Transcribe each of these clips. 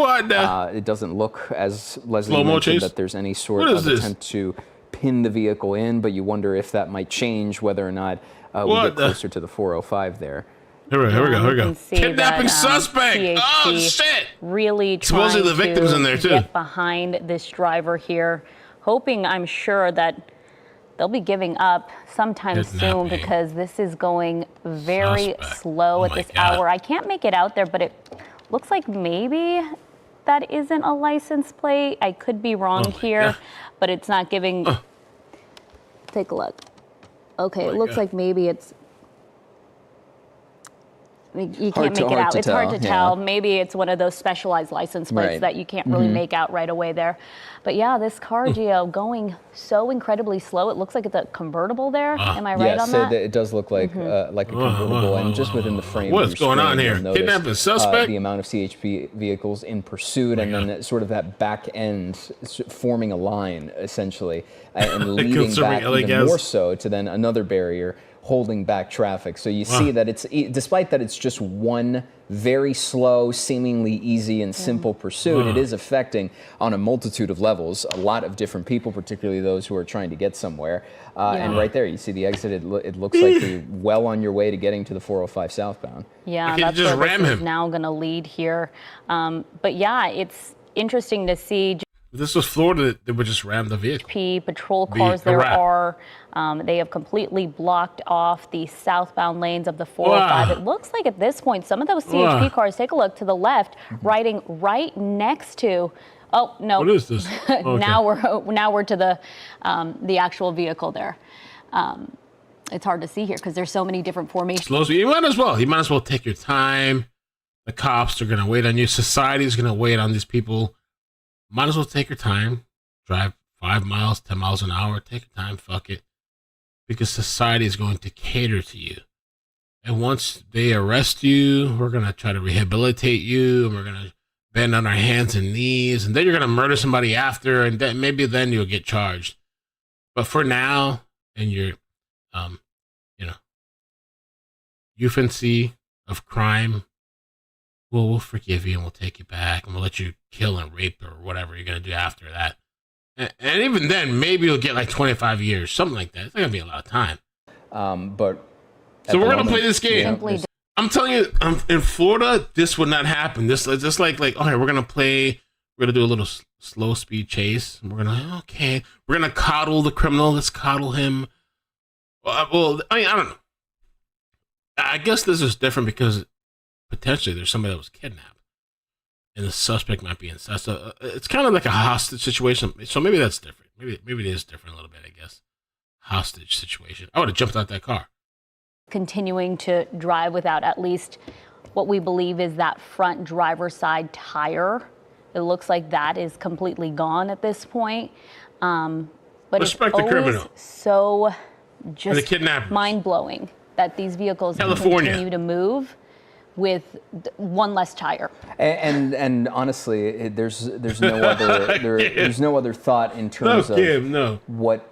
What the? It doesn't look, as Leslie Slow-mo mentioned, chase? that there's any sort What of is this? attempt to pin the vehicle in, but you wonder if that might change whether or not we What get the? closer to the 405 there. Here we go. can see Kidnapping that, suspect. Oh THP shit! really Supposedly trying the victim's to in there too. get behind this driver here, hoping, I'm sure, that they'll be giving up sometime soon Kidnapping because this is going very suspect. slow Oh at my this God. hour. I can't make it out there, but it looks like maybe that isn't a license plate. I could be wrong Oh my here, God. but it's not giving. Take a look. Okay, it my looks God. like maybe it's. You Hard can't to- make it hard out. to It's hard to tell, tell. Maybe it's one of those specialized license plates Right. that you can't really make out right away there. But yeah, this car, Gio, going so incredibly slow. It looks like it's a convertible there. Am I right Yes, on that? it does look like a convertible, and just within the frame. What's of your going on screen, here? you'll notice, Kidnapping suspect? the amount of CHP vehicles in pursuit, and then sort of that back end forming a line essentially, and leading serving back LA even gas. more so to then another barrier holding back traffic. So you see that despite that it's just one very slow, seemingly easy and simple pursuit, it is affecting on a multitude of levels a lot of different people, particularly those who are trying to get somewhere. And right there, you see the exit. It looks like you're well on your way to getting to the 405 southbound. Yeah, Okay, that's just where ram this is him. now going to lead here. But yeah, it's interesting to see. If this was Florida, they would just ram the vehicle. Patrol Be cars a there wrap. are. They have completely blocked off the southbound lanes of the 405. Wow. It looks like at this point, some of those CHP Wow. cars, take a look to the left, riding right next to. Oh no! What is this? Okay. Now we're to the actual vehicle there. It's hard to see here because there's so many different formations. Slow speed. You might as well take your time. The cops are gonna wait on you. Society's gonna wait on these people. Might as well take your time. Drive 5 miles, 10 miles an hour. Take your time. Fuck it. Because society is going to cater to you. And once they arrest you, we're gonna try to rehabilitate you, and we're gonna bend on our hands and knees, and then you're gonna murder somebody after, and then maybe then you'll get charged. But for now, in your infancy of crime, we'll forgive you and we'll take you back and we'll let you kill and rape or whatever you're gonna do after that. And even then, maybe you'll get like 25 years, something like that. It's not gonna be a lot of time. But So we're gonna play this game. Simply I'm telling you, in Florida, this would not happen. This just like okay, we're gonna do a little slow speed chase. We're gonna coddle the criminal. Let's coddle him. Well, I mean, I don't know. I guess this is different because potentially there's somebody that was kidnapped, and the suspect might be inside. So it's kind of like a hostage situation. So maybe that's different. Maybe it is different a little bit. I guess hostage situation. I would have jumped out that car. continuing to drive without at least what we believe is that front driver's side tire. It looks like that is completely gone at this point. But Respect the it's always criminal. so And the just kidnappers. mind-blowing that these vehicles California. continue to move with one less tire. And honestly, there's no other there's no other thought in terms of what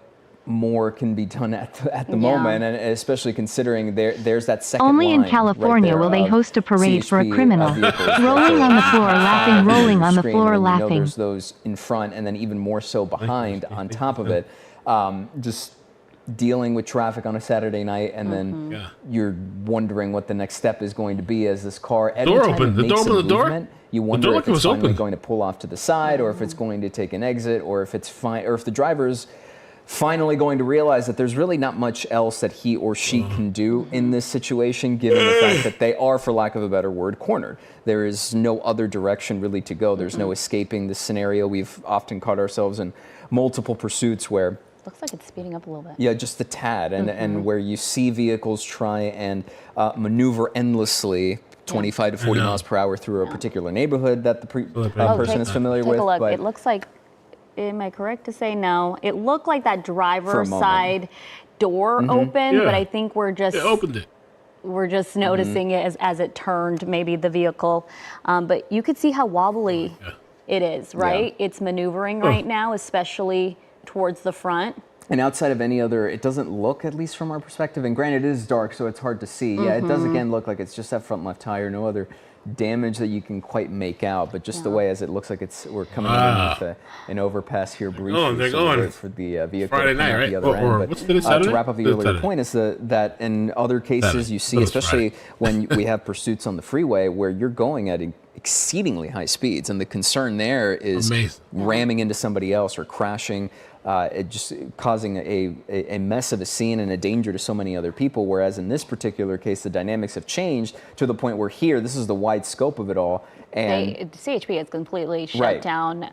more can be done at the moment, and especially considering there's that second Only in line California right there will they of host a parade for a CHP criminal. vehicles right Rolling there. on the floor, laughing, rolling on the Screen, floor, and you know laughing. there's those in front, and then even more so behind on top of it. Just dealing with traffic on a Saturday night, and then you're wondering what the next step is going to be as this car. Every Door time open. it The makes door a open, the door? movement, you The wonder door if it's was finally open. going to pull off to the side, or if it's going to take an exit, or if it's or if the driver's finally going to realize that there's really not much else that he or she can do in this situation, given the fact that they are, for lack of a better word, cornered. There is no other direction really to go. There's no escaping this scenario. We've often caught ourselves in multiple pursuits where Looks like it's speeding up a little bit. yeah, just a tad, and where you see vehicles try and maneuver endlessly 25 to 40 miles per hour through a particular neighborhood that the person is familiar Take with. a look. But It looks like, am I correct to say no? It looked like that For a driver's moment. side door opened, Yeah. but I think we're just They opened it. noticing it as it turned, maybe the vehicle. But you could see how wobbly it is, right? It's maneuvering right now, especially towards the front. And outside of any other, it doesn't look, at least from our perspective, and granted it is dark, so it's hard to see. Yeah, it does again look like it's just that front left tire, no other damage that you can quite make out, but just the way as it looks like we're coming in with an overpass here briefly. They're going for the vehicle Friday to come night, out right? the other end. Or But, what's today, Saturday? to wrap up the earlier point is that in other cases you see, especially when we have pursuits on the freeway where you're going at exceedingly high speeds, and the concern there is ramming into somebody else or crashing. It just causing a mess of a scene and a danger to so many other people, whereas in this particular case, the dynamics have changed to the point where here, this is the wide scope of it all. And CHP has completely shut down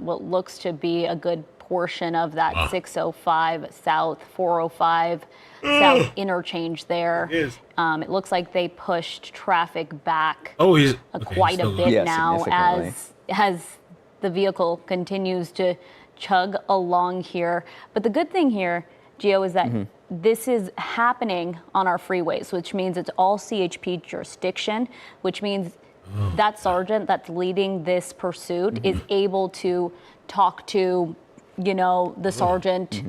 what looks to be a good portion of that 605 South, 405 South interchange there. It looks like they pushed traffic back quite a bit now as the vehicle continues to chug along here. But the good thing here, Gio, is that this is happening on our freeways, which means it's all CHP jurisdiction, which means that sergeant that's leading this pursuit is able to talk to, the sergeant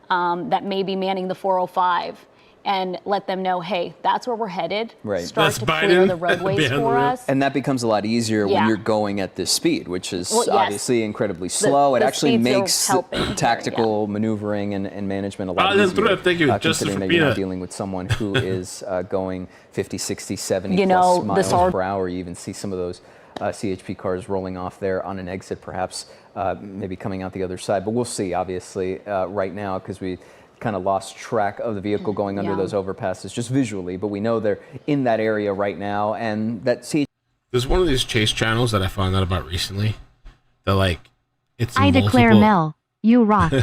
that may be manning the 405 and let them know, hey, that's where we're headed. Start to clear the roadways for us. And that becomes a lot easier when you're going at this speed, which is obviously incredibly slow. It actually makes tactical maneuvering and management a lot easier. Considering that you're not dealing with someone who is going 50, 60, 70 plus miles per hour. You even see some of those CHP cars rolling off there on an exit, perhaps maybe coming out the other side. But we'll see, obviously, right now, because we kind of lost track of the vehicle going under those overpasses just visually, but we know they're in that area right now. And that there's one of these chase channels that I found out about recently that it's I declare Mel, you rock.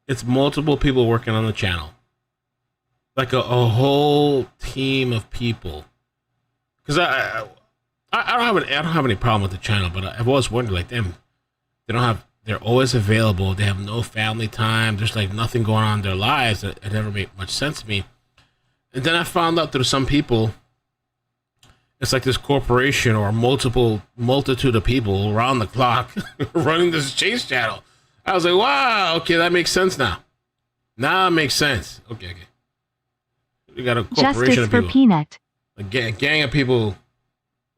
It's multiple people working on the channel, like a whole team of people. Because I don't have any problem with the channel, but I've always wondered, damn, they're always available. They have no family time. There's nothing going on in their lives. It never made much sense to me. And then I found out there's some people, it's like this corporation or multitude of people around the clock running this chase channel. I was like, wow, okay, that makes sense now. Now it makes sense. Okay. We got a corporation Justice of people. for Peanut. A gang of people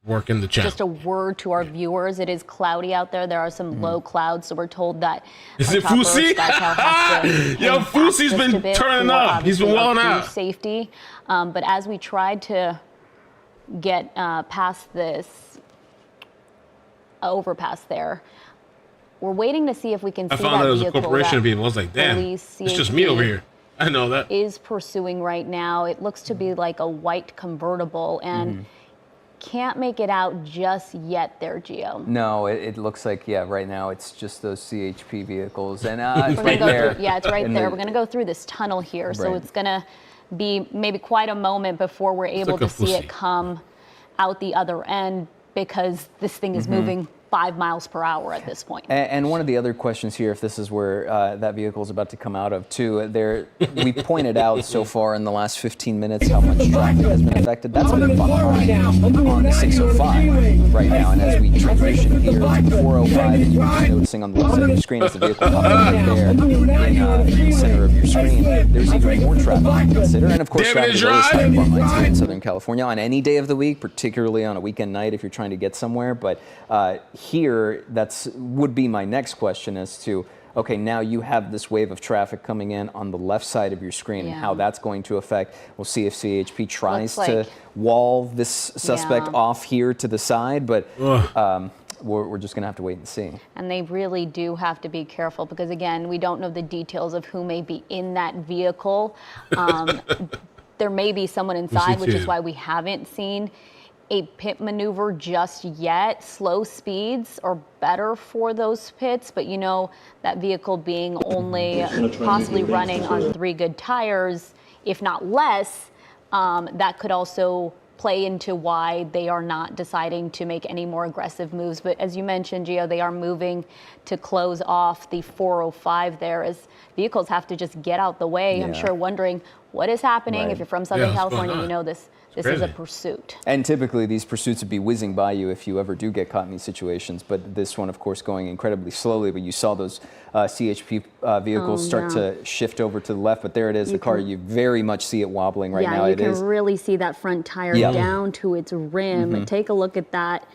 working the channel. Just a word to our viewers, it is cloudy out there. There are some low clouds, so we're told that. Is it Fusi? Yo, Fusi's been turning up. He's been welling out. Safety. But as we tried to get past this overpass there, we're waiting to see if we can see that vehicle. I found out it was a corporation of people. I was like, damn, it's just me over here. I know that. Is pursuing right now. It looks to be like a white convertible, and can't make it out just yet there, Gio. No, it looks like, right now it's just those CHP vehicles. And it's right there. It's right there. We're going to go through this tunnel here, so it's going to be maybe quite a moment before we're able to see it come out the other end, because this thing is moving 5 miles per hour at this point. And one of the other questions here, if this is where that vehicle is about to come out of too, we pointed out so far in the last 15 minutes how much traffic has been affected. That's been behind on the 605 right now. And as we transition here to the 405, and you're noticing on the left side of your screen as the vehicle pops up right there in the center of your screen, there's even more traffic to consider. And of course, traffic is always high on lines here in Southern California on any day of the week, particularly on a weekend night if you're trying to get somewhere. But here, would be my next question as to, okay, now you have this wave of traffic coming in on the left side of your screen, and how that's going to affect. We'll see if CHP tries to wall this suspect off here to the side, but we're just going to have to wait and see. And they really do have to be careful, because again, we don't know the details of who may be in that vehicle. There may be someone inside, which is why we haven't seen a pit maneuver just yet. Slow speeds are better for those pits, but that vehicle being only possibly running on 3 good tires, if not less, that could also play into why they are not deciding to make any more aggressive moves. But as you mentioned, Gio, they are moving to close off the 405 there, as vehicles have to just get out the way. I'm sure wondering what is happening. If you're from Southern California, you know this This is a crazy. pursuit. And typically these pursuits would be whizzing by you if you ever do get caught in these situations. But this one, of course, going incredibly slowly. But you saw those CHP vehicles start to shift over to the left. But there it is, the car. You very much see it wobbling right now. Yeah, you can really see that front tire down to its rim. Take a look at that.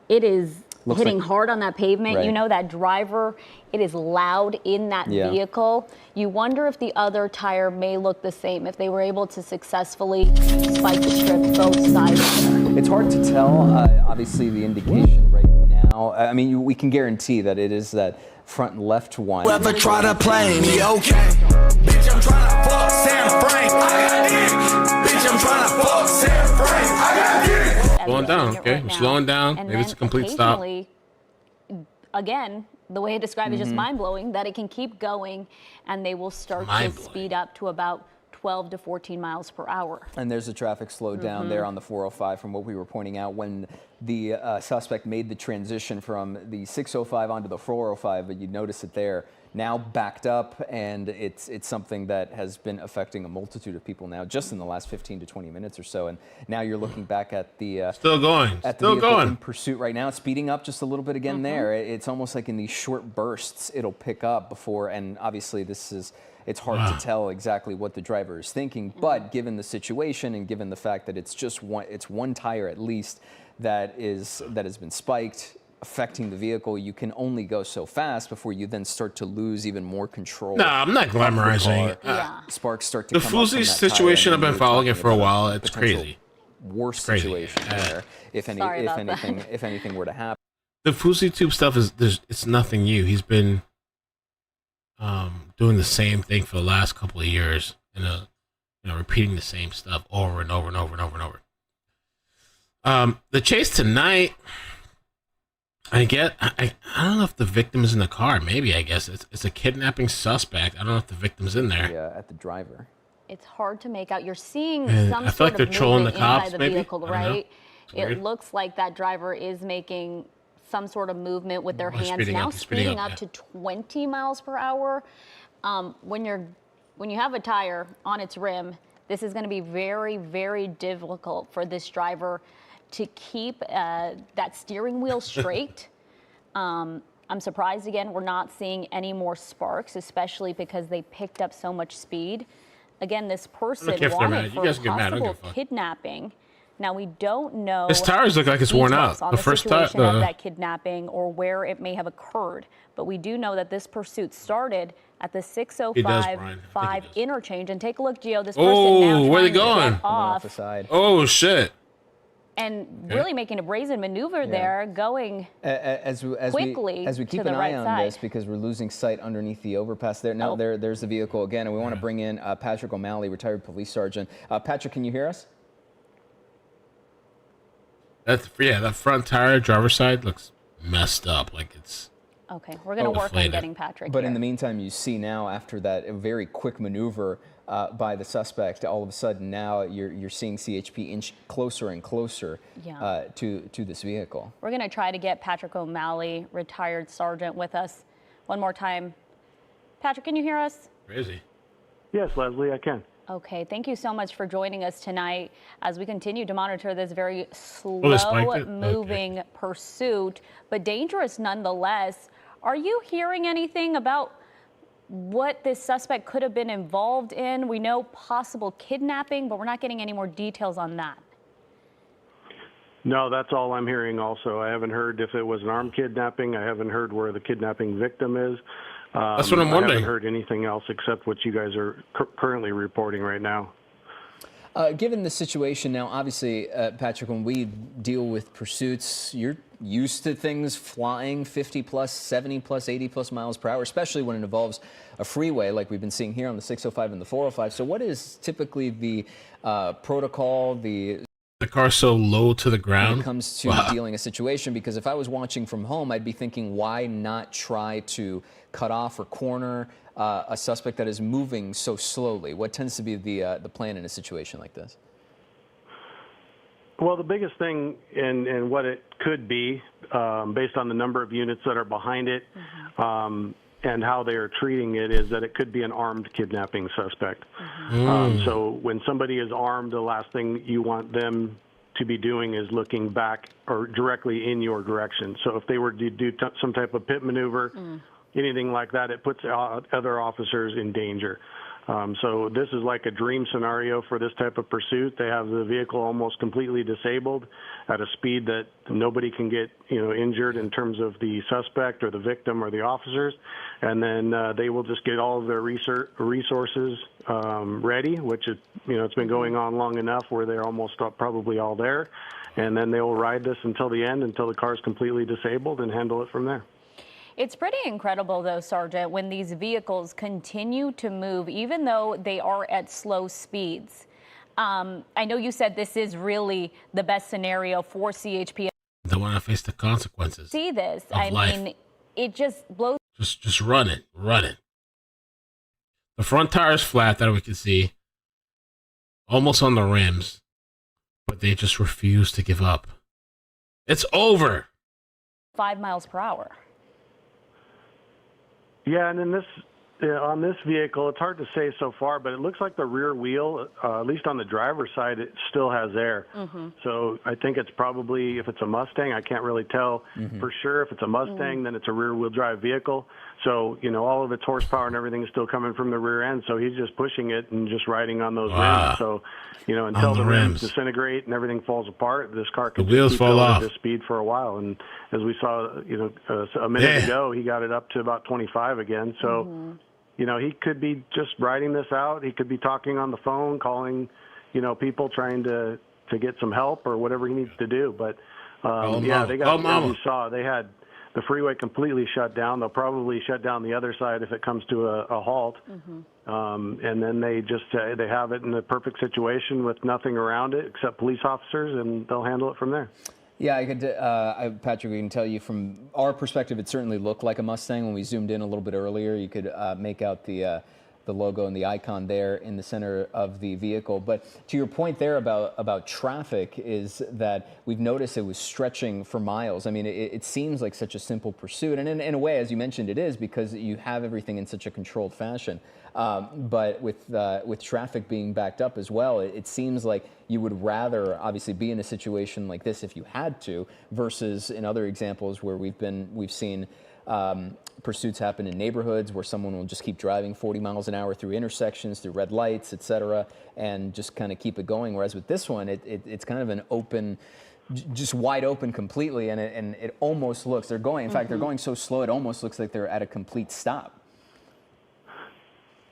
It is hitting hard on that pavement. You know, that driver, it is loud in that vehicle. You wonder if the other tire may look the same, if they were able to successfully spike the strip both sides. It's hard to tell, obviously, the indication right now. I mean, we can guarantee that it is that front and left one. Whoever try to play me, okay. Bitch, I'm trying to fuck Sam Frank. I got it. Bitch, I'm trying to fuck Sam Frank. I got it. Slowing down, okay? We're slowing down. And maybe it's a complete stop. Again, the way I describe it is just mind-blowing that it can keep going and they will start to speed up to about 12 to 14 miles per hour. And there's a traffic slowdown there on the 405 from what we were pointing out when the suspect made the transition from the 605 onto the 405, but you notice it there. Now backed up, and it's something that has been affecting a multitude of people now just in the last 15 to 20 minutes or so. And now you're looking back at the still going, at the still vehicle going in pursuit right now. It's speeding up just a little bit again there. It's almost like in these short bursts it'll pick up before, and obviously it's hard to tell exactly what the driver is thinking, but given the situation and given the fact that it's just one tire at least that has been spiked, affecting the vehicle, you can only go so fast before you then start to lose even more control. No, I'm not glamorizing it. Sparks start to the come up from Fuzi that situation, tire, I've been following it for a while. It's crazy. Worse situation there if anything were to happen. The Fuzi tube stuff it's nothing new. He's been doing the same thing for the last couple of years, repeating the same stuff over and over and over and over and over. The chase tonight, I don't know if the victim is in the car. Maybe, I guess it's a kidnapping suspect. I don't know if the victim's in there. Yeah, at the driver. It's hard to make out. You're seeing I feel like they're trolling the cops, inside the maybe? vehicle, I don't know. right? It looks like that driver is making some sort of movement with their hands, now speeding up to 20 miles per hour. When you have a tire on its rim, this is going to be very, very difficult for this driver to keep that steering wheel straight. I'm surprised, again, we're not seeing any more sparks, especially because they picked up so much speed. Again, this person wanted for possible kidnapping. Now, we don't know his tires look like it's worn out. On the first tire of that kidnapping or where it may have occurred. But we do know that this pursuit started at the 605 interchange. And take a look, Gio. This person now where they trying to going? get off the side. Oh, shit. And really making a brazen maneuver there, going quickly as we keep to an the eye right on side. this, because we're losing sight underneath the overpass there. Now there's the vehicle again, and we want to bring in Patrick O'Malley, retired police sergeant. Patrick, can you hear us? That front tire, driver's side, looks messed up. Like it's okay. We're gonna work on getting Patrick. But here. in the meantime, you see now after that very quick maneuver by the suspect, all of a sudden now you're seeing CHP inch closer and closer to this vehicle. We're gonna try to get Patrick O'Malley, retired sergeant, with us one more time. Patrick, can you hear us? crazy. Yes, Leslie, I can. Okay, thank you so much for joining us tonight as we continue to monitor this very slow-moving pursuit, but dangerous nonetheless. Are you hearing anything about what this suspect could have been involved in? We know possible kidnapping, but we're not getting any more details on that. No, that's all I'm hearing also. I haven't heard if it was an armed kidnapping. I haven't heard where the kidnapping victim is. That's what I'm wondering. I haven't heard anything else except what you guys are currently reporting right now. Given the situation now, obviously, Patrick, when we deal with pursuits, you're used to things flying 50 plus, 70 plus, 80 plus miles per hour, especially when it involves a freeway like we've been seeing here on the 605 and the 405. So what is typically the protocol, the car's so low to the ground when it comes to dealing a situation? Because if I was watching from home, I'd be thinking, why not try to cut off or corner a suspect that is moving so slowly? What tends to be the plan in a situation like this? Well, the biggest thing and what it could be, based on the number of units that are behind it, and and how they are treating it is that it could be an armed kidnapping suspect. So when somebody is armed, the last thing you want them to be doing is looking back or directly in your direction. So if they were to do some type of pit maneuver, anything like that, it puts other officers in danger. So this is like a dream scenario for this type of pursuit. They have the vehicle almost completely disabled at a speed that nobody can get, injured in terms of the suspect or the victim or the officers. And then they will just get all of their resources ready, which is, it's been going on long enough where they're almost probably all there. And then they will ride this until the end, until the car is completely disabled, and handle it from there. It's pretty incredible, though, Sergeant, when these vehicles continue to move, even though they are at slow speeds. I know you said this is really the best scenario for CHP. Don't want to face the consequences. See this? I mean, it just blows. Just run it. The front tire is flat, that we can see, almost on the rims, but they just refuse to give up. It's over. 5 miles per hour. Yeah, and in this, on this vehicle, it's hard to say so far, but it looks like the rear wheel, at least on the driver's side, it still has air. So I think it's probably, if it's a Mustang, I can't really tell for sure. If it's a Mustang, then it's a rear-wheel drive vehicle. So, all of its horsepower and everything is still coming from the rear end. So he's just pushing it and just riding on those rims. So, until the rims disintegrate and everything falls apart, this car could keep going at this speed for a while. And as we saw, a minute ago, he got it up to about 25 again. So, he could be just riding this out. He could be talking on the phone, calling, people trying to get some help or whatever he needs to do. But, they got, as you saw, they had the freeway completely shut down. They'll probably shut down the other side if it comes to a halt. And then they just they have it in a perfect situation with nothing around it except police officers, and they'll handle it from there. Yeah, Patrick, we can tell you from our perspective, it certainly looked like a Mustang. When we zoomed in a little bit earlier, you could make out the logo and the icon there in the center of the vehicle. But to your point there about traffic, is that we've noticed it was stretching for miles. I mean, it seems like such a simple pursuit, and in a way, as you mentioned, it is, because you have everything in such a controlled fashion. But with traffic being backed up as well, it seems like you would rather obviously be in a situation like this if you had to, versus in other examples where we've seen pursuits happen in neighborhoods where someone will just keep driving 40 miles an hour through intersections, through red lights, etc., and just kind of keep it going. Whereas with this one, it's kind of an open, just wide open completely, and it almost looks, they're going, in fact, they're going so slow, it almost looks like they're at a complete stop.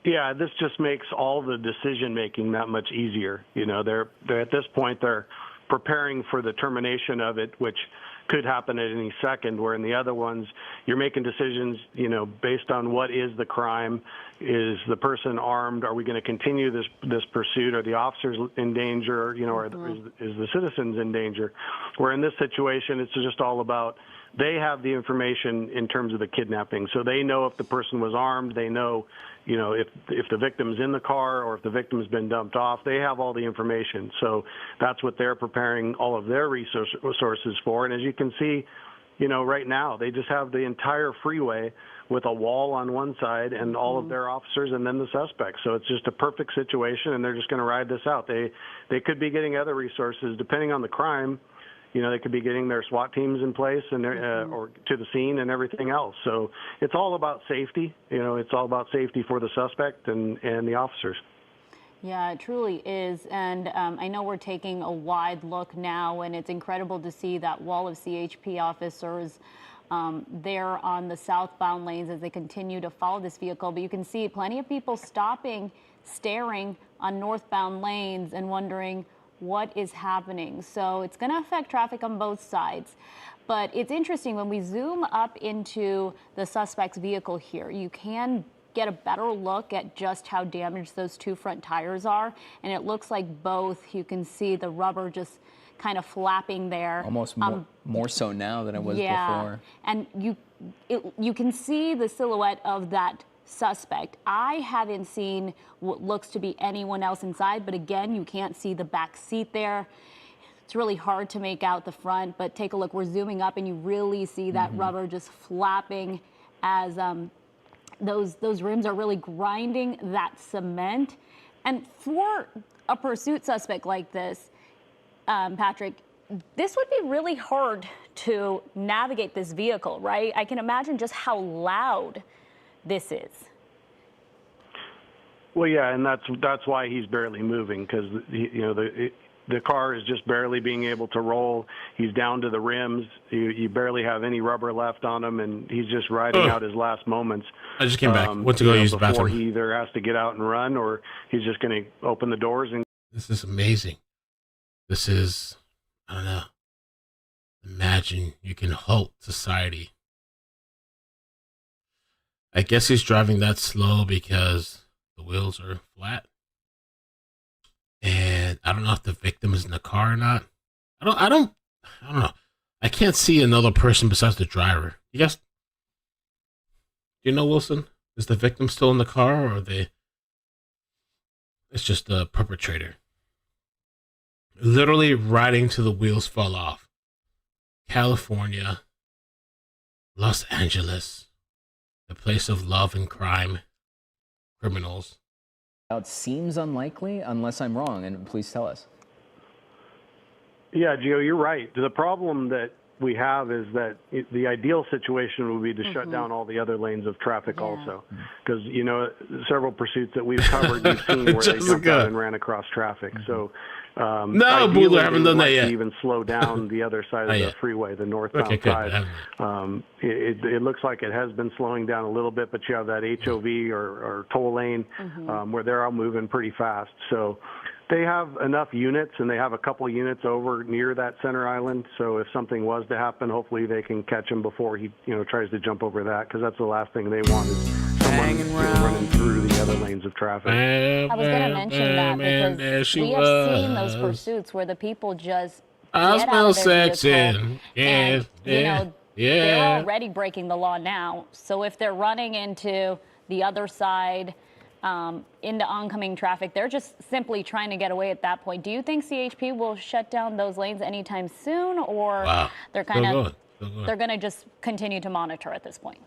Yeah, this just makes all the decision making that much easier. They're at this point, they're preparing for the termination of it, which could happen at any second, where in the other ones, you're making decisions, based on what is the crime. Is the person armed? Are we going to continue this pursuit? Are the officers in danger? Or is the citizens in danger? Where in this situation, it's just all about, they have the information in terms of the kidnapping. So they know if the person was armed. They know, if the victim's in the car or if the victim's been dumped off. They have all the information. So that's what they're preparing all of their resources for. And as you can see, right now, they just have the entire freeway with a wall on one side and all of their officers and then the suspects. So it's just a perfect situation, and they're just going to ride this out. They could be getting other resources depending on the crime. They could be getting their SWAT teams in place and or to the scene and everything else. So it's all about safety. It's all about safety for the suspect and the officers. Yeah, it truly is. And I know we're taking a wide look now, and it's incredible to see that wall of CHP officers there on the southbound lanes as they continue to follow this vehicle. But you can see plenty of people stopping, staring on northbound lanes and wondering what is happening. So it's going to affect traffic on both sides. But it's interesting, when we zoom up into the suspect's vehicle here, you can get a better look at just how damaged those two front tires are. And it looks like both, you can see the rubber just kind of flapping there. Almost more so now than it was before. And you can see the silhouette of that suspect. I haven't seen what looks to be anyone else inside, but again, you can't see the back seat there. It's really hard to make out the front, but take a look. We're zooming up and you really see that rubber just flapping as those rims are really grinding that cement. And for a pursuit suspect like this, Patrick, this would be really hard to navigate this vehicle, right? I can imagine just how loud this is. Well, yeah, and that's why he's barely moving, because the car is just barely being able to roll. He's down to the rims. You barely have any rubber left on him, and he's just riding out his last moments. I just came back. Went to go use the before bathroom. He either has to get out and run, or he's just going to open the doors and. This is amazing. This is, I don't know. Imagine you can halt society. I guess he's driving that slow because the wheels are flat. And I don't know if the victim is in the car or not. I don't know. I can't see another person besides the driver. You guys, do you know, Wilson? Is the victim still in the car, or it's just the perpetrator? Literally riding till the wheels fall off. California, Los Angeles, the place of love and crime, criminals. It seems unlikely, unless I'm wrong, and please tell us. Yeah, Gio, you're right. The problem that we have is that the ideal situation would be to shut down all the other lanes of traffic also. Because, several pursuits that we've covered, you've seen where they jumped out and ran across traffic. So, no, Booler, I haven't done that yet. Even slow down the other side of the freeway, the northbound side. It looks like it has been slowing down a little bit, but you have that HOV or toll lane where they're all moving pretty fast. So they have enough units, and they have a couple units over near that center island. So if something was to happen, hopefully they can catch him before he tries to jump over that, because that's the last thing they want is someone running through the other lanes of traffic. I was going to mention that because we have seen those pursuits where the people just I get smell out of their sex vehicle and they're already breaking the law now. So if they're running into the other side, into oncoming traffic, they're just simply trying to get away at that point. Do you think CHP will shut down those lanes anytime soon, or they're they're going to just continue to monitor at this point?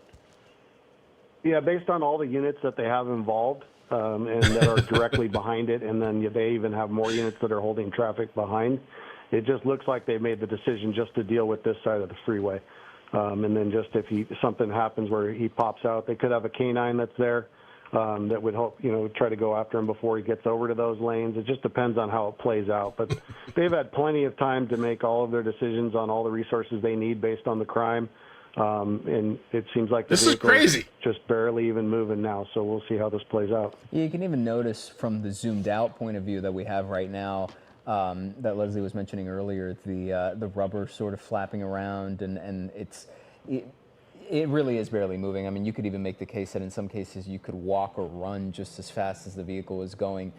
Yeah, based on all the units that they have involved and that are directly behind it, and then they even have more units that are holding traffic behind, it just looks like they made the decision just to deal with this side of the freeway. And then just if something happens where he pops out, they could have a canine that's there that would help, try to go after him before he gets over to those lanes. It just depends on how it plays out. But they've had plenty of time to make all of their decisions on all the resources they need based on the crime. And it seems like this is crazy. Just barely even moving now. So we'll see how this plays out. Yeah, you can even notice from the zoomed out point of view that we have right now, that Leslie was mentioning earlier, the rubber sort of flapping around, and it really is barely moving. I mean, you could even make the case that in some cases you could walk or run just as fast as the vehicle is going,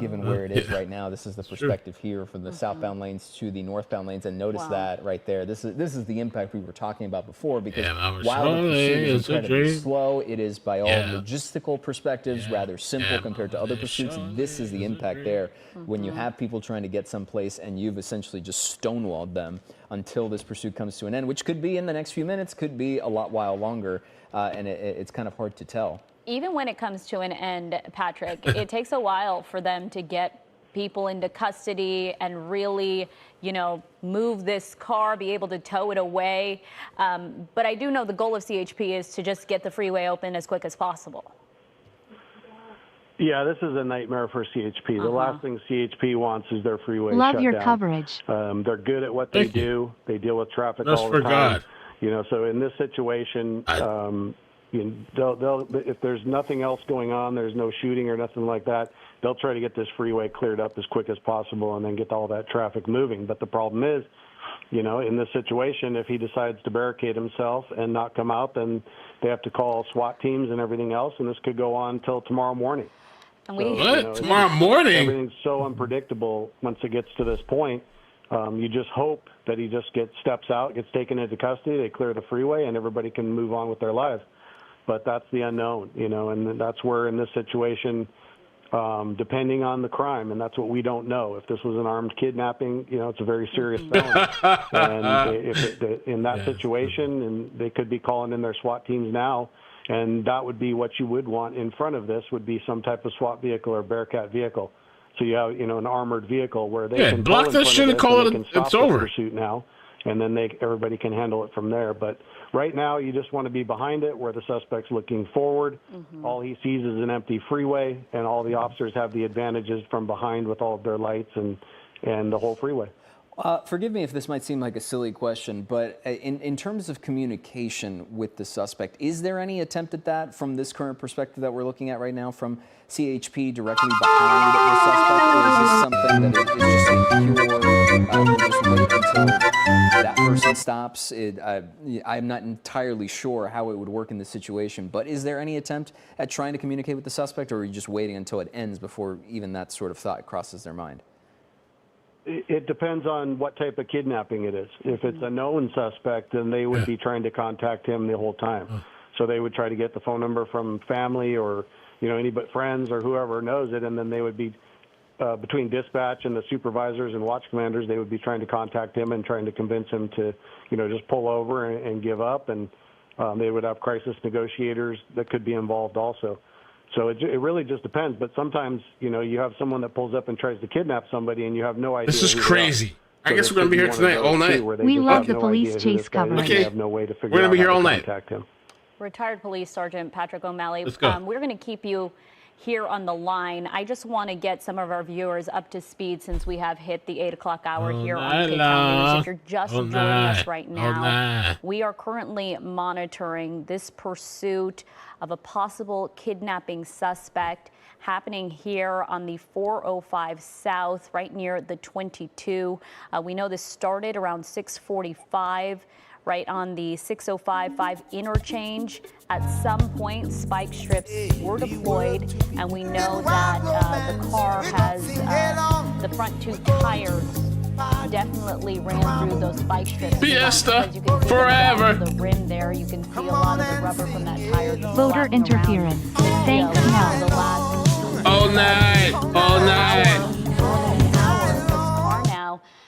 given where it is right now. This is the perspective here from the southbound lanes to the northbound lanes, and notice that right there. This is the impact we were talking about before, because while the pursuit is incredibly slow, it is by all logistical perspectives rather simple compared to other pursuits. This is the impact there when you have people trying to get someplace and you've essentially just stonewalled them until this pursuit comes to an end, which could be in the next few minutes, could be a while longer, and it's kind of hard to tell. Even when it comes to an end, Patrick, it takes a while for them to get people into custody and really, move this car, be able to tow it away. But I do know the goal of CHP is to just get the freeway open as quick as possible. Yeah, this is a nightmare for CHP. The last thing CHP wants is their freeway Love shut your down. coverage. They're good at what they do. They deal with traffic all the time. So in this situation, if there's nothing else going on, there's no shooting or nothing like that, they'll try to get this freeway cleared up as quick as possible and then get all that traffic moving. But the problem is, in this situation, if he decides to barricade himself and not come out, then they have to call SWAT teams and everything else, and this could go on until tomorrow morning. And tomorrow morning? Everything's so unpredictable once it gets to this point. You just hope that he just steps out, gets taken into custody, they clear the freeway, and everybody can move on with their lives. But that's the unknown, and that's where in this situation, depending on the crime, and that's what we don't know. If this was an armed kidnapping, it's a very serious felony. And if in that situation, and they could be calling in their SWAT teams now, And that would be what you would want in front of this, would be some type of SWAT vehicle or Bearcat vehicle. So you have, an armored vehicle where they can block that shit and call it. It's over. Pursuit now, and then everybody can handle it from there. But right now, you just want to be behind it where the suspect's looking forward. All he sees is an empty freeway, and all the officers have the advantages from behind with all of their lights and the whole freeway. Forgive me if this might seem like a silly question, but in terms of communication with the suspect, is there any attempt at that from this current perspective that we're looking at right now from CHP directly behind the suspect, or is this something that is just a pure, we just wait until that person stops? I'm not entirely sure how it would work in this situation, but is there any attempt at trying to communicate with the suspect, or are you just waiting until it ends before even that sort of thought crosses their mind? It depends on what type of kidnapping it is. If it's a known suspect, then they would be trying to contact him the whole time. So they would try to get the phone number from family or, any but friends or whoever knows it, and then they would be, between dispatch and the supervisors and watch commanders, they would be trying to contact him and trying to convince him to, just pull over and give up. And they would have crisis negotiators that could be involved also. So it really just depends. But sometimes, you have someone that pulls up and tries to kidnap somebody and you have no idea. This is crazy. I guess we're going to be here tonight all night. We love the police chase coverage. Okay. We're going to be here all night. Retired Police Sergeant Patrick O'Malley. Let's go. We're going to keep you here on the line. I just want to get some of our viewers up to speed since we have hit the 8 o'clock hour here on K-Town News. If you're just joining us right now, we are currently monitoring this pursuit of a possible kidnapping suspect happening here on the 405 South, right near the 22. We know this started around 6:45. Right on the 605-5 interchange. At some point, spike strips were deployed, and we know that the car has the front two tires definitely ran through those spike strips. Fiesta forever. The rim there, you can see a lot of the rubber from that tire. Voter interference. Thanks, Mel. All night. All night.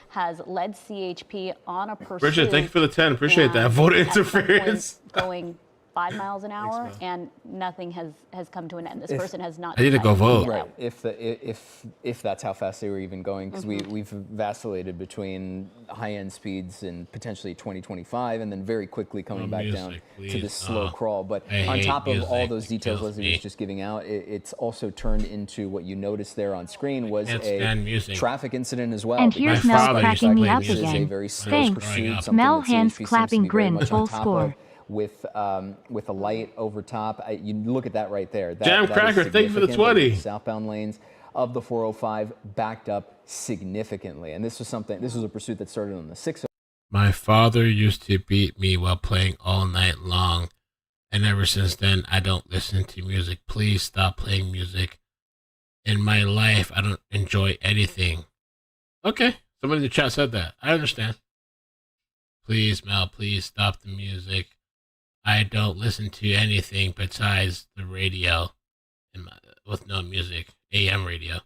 Has led CHP on a pursuit. Bridget, thank you for the 10. Appreciate that. Voter interference. Going 5 miles an hour, and nothing has come to an end. This person has not. I need to go vote. Right. If that's how fast they were even going, because we've vacillated between high-end speeds and potentially 2025, and then very quickly coming back down to this slow crawl. But on top of all those details Leslie was just giving out, it's also turned into what you noticed there on screen was a traffic incident as well. And here's Mel cracking me up This is a again. very slow Thanks. pursuit, something Mel that hands CHP seems clapping to be very grin, much full on top score. of. With a light over top, you look at that right there. Jam Cracker, thank you for the 20. Southbound lanes of the 405 backed up significantly, and this was a pursuit that started on the 605. My father used to beat me while playing all night long, and ever since then, I don't listen to music. Please stop playing music. In my life, I don't enjoy anything. Okay, somebody in the chat said that. I understand. Please, Mel, please stop the music. I don't listen to anything besides the radio with no music, AM radio.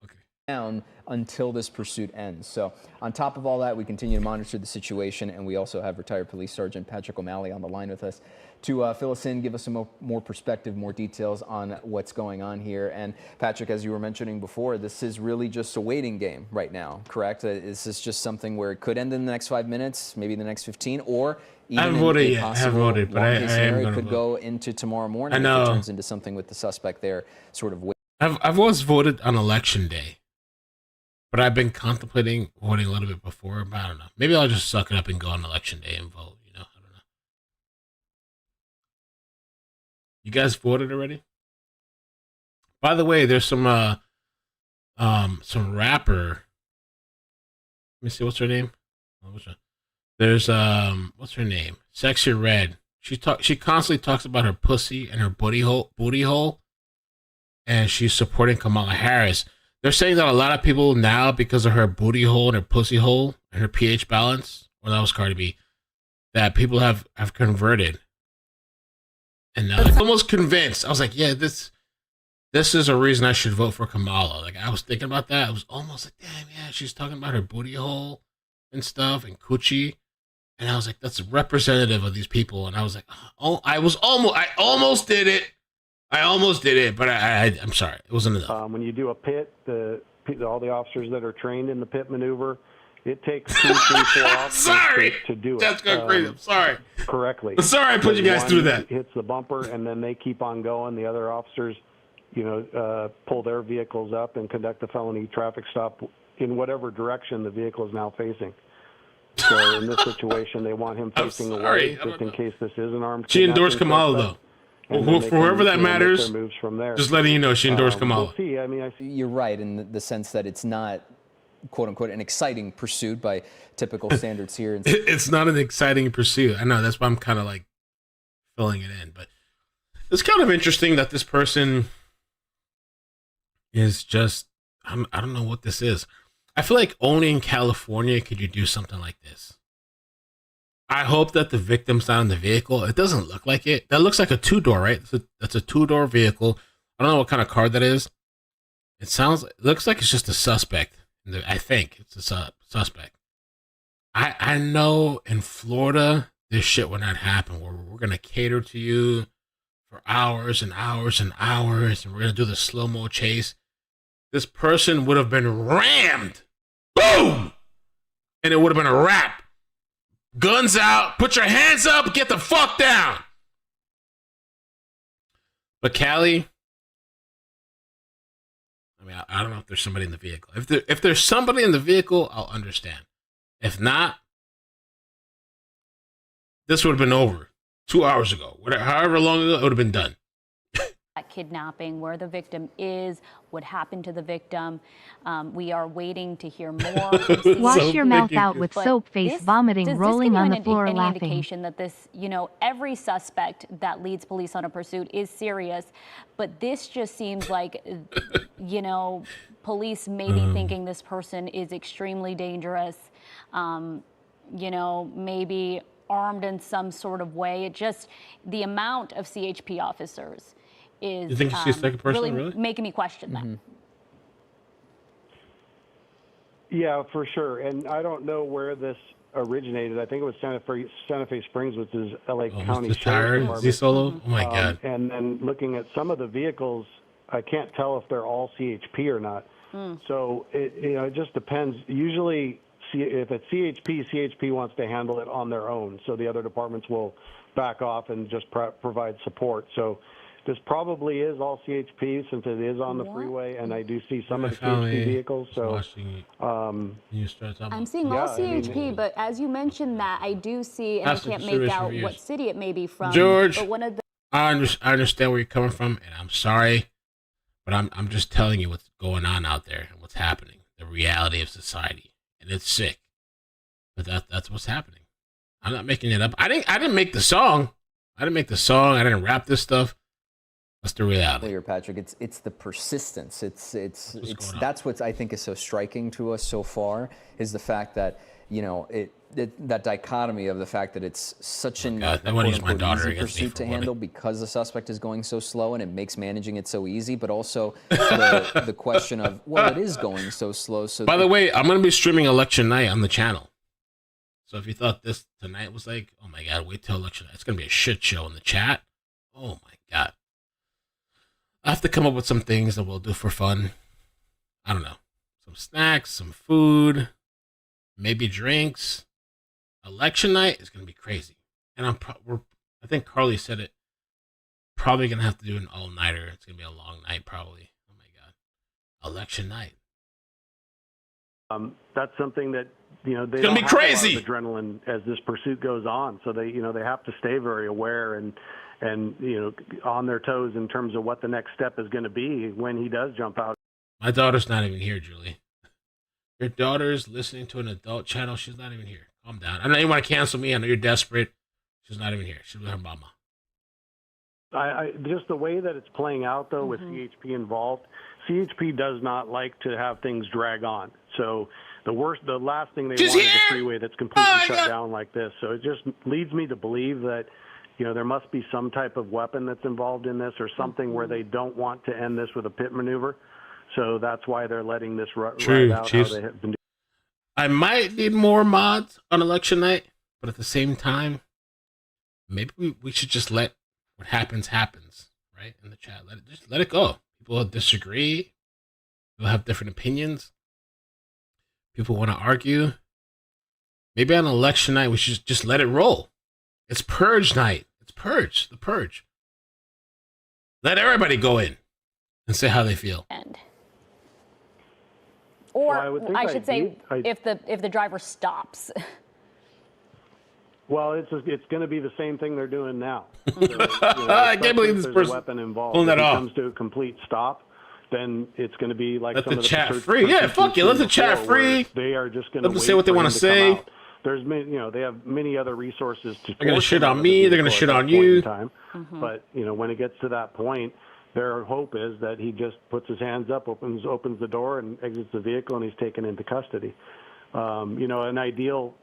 Okay. Down until this pursuit ends. So on top of all that, we continue to monitor the situation, and we also have retired Police Sergeant Patrick O'Malley on the line with us to fill us in, give us some more perspective, more details on what's going on here. And Patrick, as you were mentioning before, this is really just a waiting game right now, correct? Is this just something where it could end in the next 5 minutes, maybe the next 15, or even I haven't voted yet, but I am going to could vote. Go into tomorrow morning I know. if it turns into something with the suspect there, sort of. I've always voted on election day, but I've been contemplating voting a little bit before. But I don't know. Maybe I'll just suck it up and go on election day and vote. I don't know. You guys voted already? By the way, there's some rapper. Let me see. What's her name? There's what's her name? Sexy Red. She constantly talks about her pussy and her booty hole, and she's supporting Kamala Harris. They're saying that a lot of people now, because of her booty hole and her pussy hole and her pH balance, well, that was Cardi B, that people have converted. And I'm almost convinced. I was like, yeah, this is a reason I should vote for Kamala. Like, I was thinking about that. I was almost like, damn, yeah, she's talking about her booty hole and stuff and coochie. And I was like, that's representative of these people. And I was like, oh, I almost did it. But I'm sorry, it wasn't enough. When you do a pit, all the officers that are trained in the pit maneuver, it takes 2, 3, 4 officers to do it. That's going crazy. I'm sorry. Correctly. I'm sorry I put you guys through that. Hits the bumper, and then they keep on going. The other officers, pull their vehicles up and conduct a felony traffic stop in whatever direction the vehicle is now facing. So in this situation, they want him facing away, just in case this is an armed. She endorsed Kamala, though. For whoever that matters, moves from there. Just letting you know, she endorsed Kamala. We'll see. I mean, I see. You're right in the sense that it's not, quote unquote, an exciting pursuit by typical standards here. It's not an exciting pursuit. I know, that's why I'm kind of like filling it in. But it's kind of interesting that this person is just, I don't know what this is. I feel like only in California could you do something like this. I hope that the victim's not in the vehicle. It doesn't look like it. That looks like a 2-door, right? That's a 2-door vehicle. I don't know what kind of car that is. It looks like it's just a suspect. I think it's a suspect. I know in Florida, this shit would not happen. We're going to cater to you for hours and hours and hours, and we're going to do the slow-mo chase. This person would have been rammed. Boom! And it would have been a wrap. Guns out. Put your hands up. Get the fuck down. But Callie, I mean, I don't know if there's somebody in the vehicle. If there's somebody in the vehicle, I'll understand. If not, this would have been over 2 hours ago. However long ago, it would have been done. Kidnapping, where the victim is, what happened to the victim. We are waiting to hear more. Wash your mouth out with soap, face vomiting, rolling on the floor, any laughing. Indication that this, every suspect that leads police on a pursuit is serious, but this just seems like, police may be thinking this person is extremely dangerous, maybe armed in some sort of way. It just, the amount of CHP officers is you think she's the second person, really making me question that. Yeah, for sure. And I don't know where this originated. I think it was Santa Fe Springs, which is LA County Sheriff's Department. Z-Solo? Oh my God. And then looking at some of the vehicles, I can't tell if they're all CHP or not. So it just depends. Usually, if it's CHP wants to handle it on their own. So the other departments will back off and just provide support. So this probably is all CHP since it is on the freeway, and I do see some of the CHP vehicles. So I'm seeing all CHP, but as you mentioned that, I do see, and I can't make out what city it may be from. George, but one of the I understand where you're coming from, and I'm sorry, but I'm just telling you what's going on out there and what's happening, the reality of society, and it's sick. But that's what's happening. I'm not making it up. I didn't make the song. I didn't rap this stuff. That's the reality. Clear, Patrick. It's the persistence. It's that's what I think is so striking to us so far, is the fact that that dichotomy of the fact that it's such an easy pursuit to handle because the suspect is going so slow, and it makes managing it so easy, but also the question of, well, it is going so slow. So by the way, I'm going to be streaming election night on the channel. So if you thought this tonight was like, oh my God, wait till election night, it's going to be a shit show in the chat. Oh my God. I have to come up with some things that we'll do for fun. I don't know. Some snacks, some food, maybe drinks. Election night is going to be crazy. And I think Carly said it. Probably going to have to do an all-nighter. It's going to be a long night probably. Oh my God. Election night. That's something that, they it's don't gonna be have crazy. A lot of adrenaline as this pursuit goes on. So they have to stay very aware and on their toes in terms of what the next step is going to be when he does jump out. My daughter's not even here, Julie. Your daughter's listening to an adult channel. She's not even here. Calm down. I know you want to cancel me. I know you're desperate. She's not even here. She's with her mama. I just the way that it's playing out, though, with CHP involved, CHP does not like to have things drag on. So the last thing they want is a freeway that's completely shut down like this. So it just leads me to believe that there must be some type of weapon that's involved in this, or something where they don't want to end this with a pit maneuver. So that's why they're letting this ride out. How they have been doing. I might need more mods on election night. But at the same time, maybe we should just let what happens, right? In the chat. Just let it go. People disagree. People have different opinions. People want to argue. Maybe on election night, we should just let it roll. It's purge night. It's the purge. Let everybody go in and say how they feel. Or Well, I should say, if the driver stops. Well, it's going to be the same thing they're doing now. So, I can't believe this there's person a weapon involved. pulling that if it off. comes to a complete stop, then it's going to be like Let some the of the chat pursuits free. Yeah, fuck you. Let the chat before, where free. They are just going to Let them say what they want to say. There's they have many other resources to. They're going to shit on me. They're going to shit on you. But when it gets to that point, their hope is that he just puts his hands up, opens the door, and exits the vehicle, and he's taken into custody. An ideal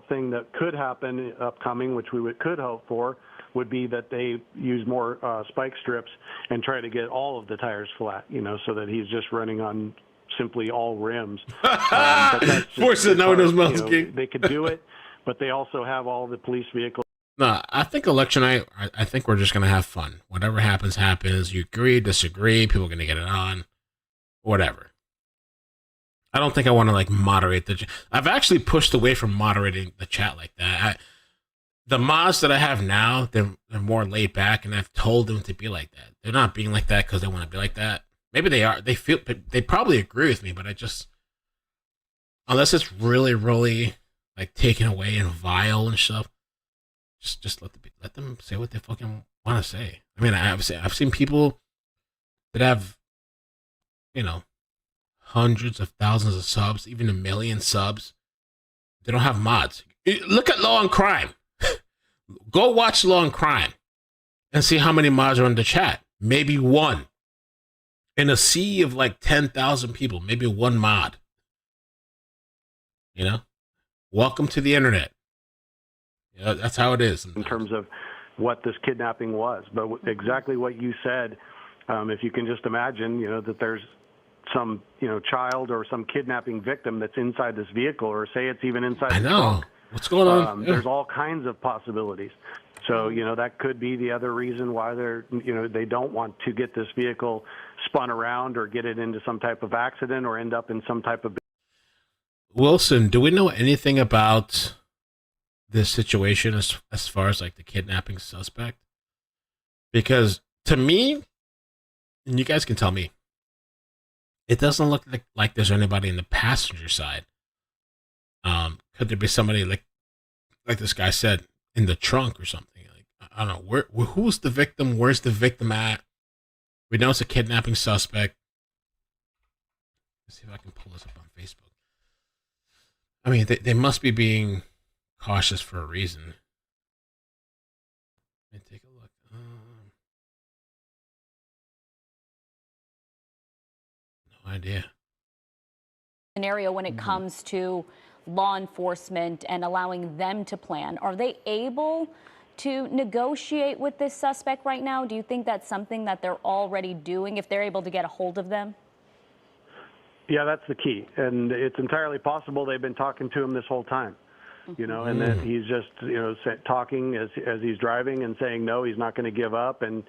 thing that could happen upcoming, which we could hope for, would be that they use more spike strips and try to get all of the tires flat, so that he's just running on simply all rims. Force it, no one knows they could do it, but they also have all the police vehicles. No, I think election night, I think we're just going to have fun. Whatever happens, happens. You agree, disagree, people are going to get it on, whatever. I don't think I want to moderate the. I've actually pushed away from moderating the chat like that. The mods that I have now, they're more laid back, and I've told them to be like that. They're not being like that because they want to be like that. Maybe they are. They probably agree with me, but I just, unless it's really, really taken away and vile and stuff, just let them say what they fucking want to say. I mean, I've seen people that have, hundreds of thousands of subs, even 1 million subs. They don't have mods. Look at Law and Crime. Go watch Law and Crime and see how many mods are in the chat. Maybe one. In a sea of 10,000 people, maybe one mod. Welcome to the internet. That's how it is. Sometimes. In terms of what this kidnapping was. But exactly what you said, if you can just imagine, that there's some, child or some kidnapping victim that's inside this vehicle, or say it's even inside the trunk. What's going on? There's all kinds of possibilities. So, that could be the other reason why they don't want to get this vehicle spun around or get it into some type of accident or end up in some type of... Wilson, do we know anything about this situation as far as the kidnapping suspect? Because to me, and you guys can tell me, it doesn't look like there's anybody in the passenger side. Could there be somebody like this guy said in the trunk or something? I don't know. Who's the victim? Where's the victim at? We know it's a kidnapping suspect. Let's see if I can pull this up on Facebook. I mean, they must be being cautious for a reason. Let me take a look. No idea. Scenario when it comes to law enforcement and allowing them to plan. Are they able to negotiate with this suspect right now? Do you think that's something that they're already doing if they're able to get a hold of them? Yeah, that's the key. And it's entirely possible they've been talking to him this whole time, and that he's just, talking as he's driving and saying, no, he's not going to give up, and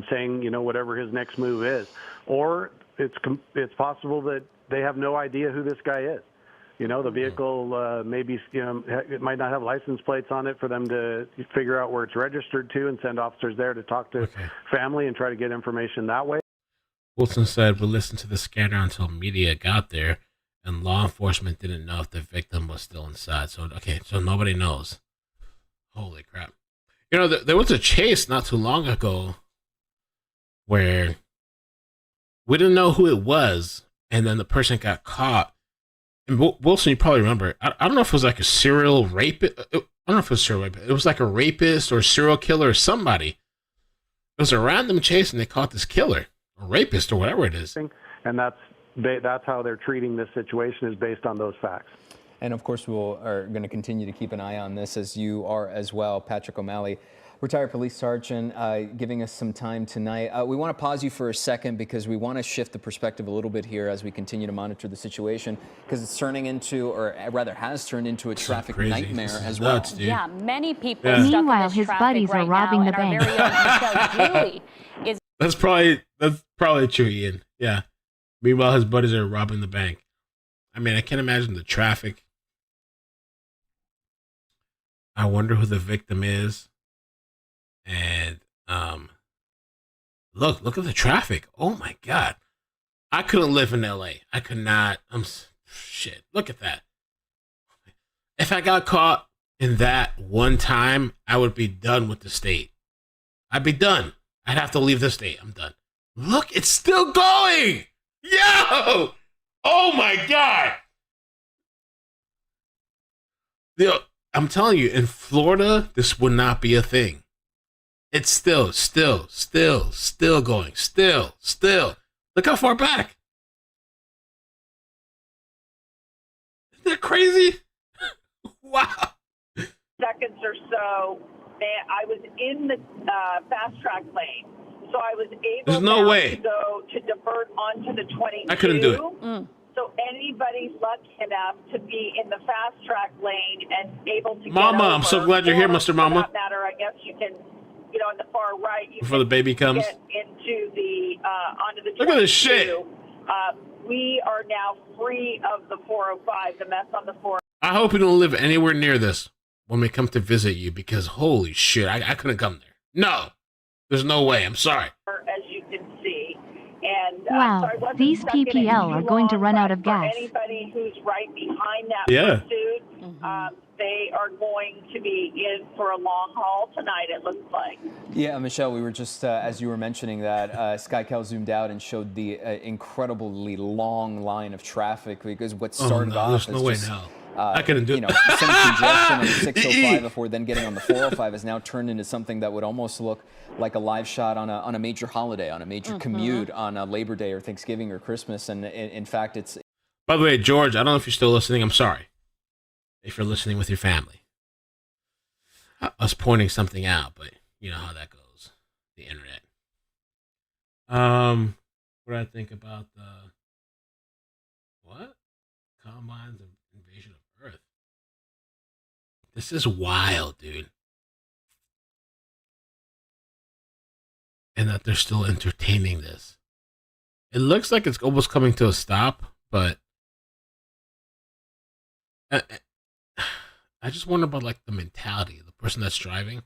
saying, whatever his next move is. Or it's possible that they have no idea who this guy is. The vehicle maybe, it might not have license plates on it for them to figure out where it's registered to and send officers there to talk to family and try to get information that way. Wilson said, we listened to the scanner until media got there, and law enforcement didn't know if the victim was still inside. So nobody knows. Holy crap. There was a chase not too long ago where we didn't know who it was, and then the person got caught. And Wilson, you probably remember, I don't know if it was a serial rapist. I don't know if it was serial rapist. It was a rapist or serial killer or somebody. It was a random chase, and they caught this killer. A rapist or whatever it is. And that's how they're treating this situation, is based on those facts. And of course, are going to continue to keep an eye on this, as you are as well. Patrick O'Malley, retired police sergeant, giving us some time tonight. We want to pause you for a second because we want to shift the perspective a little bit here as we continue to monitor the situation, because it's turning into, or rather has turned into, a traffic nightmare as well. Nuts, dude. Yeah, many people Yeah. stuck in Meanwhile, this his traffic buddies are right robbing now, the and bank. our very own Michelle Julie is That's probably true, Ian. Yeah. Meanwhile, his buddies are robbing the bank. I mean, I can't imagine the traffic. I wonder who the victim is. And look at the traffic. Oh my God. I couldn't live in LA. I could not. Shit. Look at that. If I got caught in that one time, I would be done with the state. I'd be done. I'd have to leave the state. I'm done. Look, it's still going. Yo! Oh my God. Yo, I'm telling you, in Florida, this would not be a thing. It's still going. Still. Look how far back. Isn't that crazy? Wow. Seconds or so, I was in the fast track lane, so I was able There's no way. to go to divert onto the 22. I couldn't do it. So anybody lucky enough to be in the fast track lane and able to Mama, get over, I'm so glad you're here, Mr. Mama. For that matter, I guess you can, on the far right, you Before can the baby comes. get into the onto the 22. Look at this shit. We are now free of the 405, the mess on the 405. I hope you don't live anywhere near this when we come to visit you, because holy shit, I couldn't come there. No, there's no way. I'm sorry. As you can see. And, Wow, so I wasn't these stuck in it PPL too are going to long, run out but of gas. For anybody who's right behind that Yeah. pursuit, they are going to be in for a long haul tonight, it looks like. Yeah, Michelle, we were just, as you were mentioning that, SkyCal zoomed out and showed the incredibly long line of traffic, because what started off there's as no way just, now. I couldn't do it. some congestion on the 605 before then getting on the 405 has now turned into something that would almost look like a live shot on a major holiday, on a major commute on a Labor Day or Thanksgiving or Christmas. And in fact, it's... By the way, George, I don't know if you're still listening. I'm sorry if you're listening with your family. I was pointing something out, but you know how that goes. The internet. What do I think about the... What? Combines and invasion of Earth. This is wild, dude. And that they're still entertaining this. It looks like it's almost coming to a stop, but I just wonder about like the mentality of the person that's driving.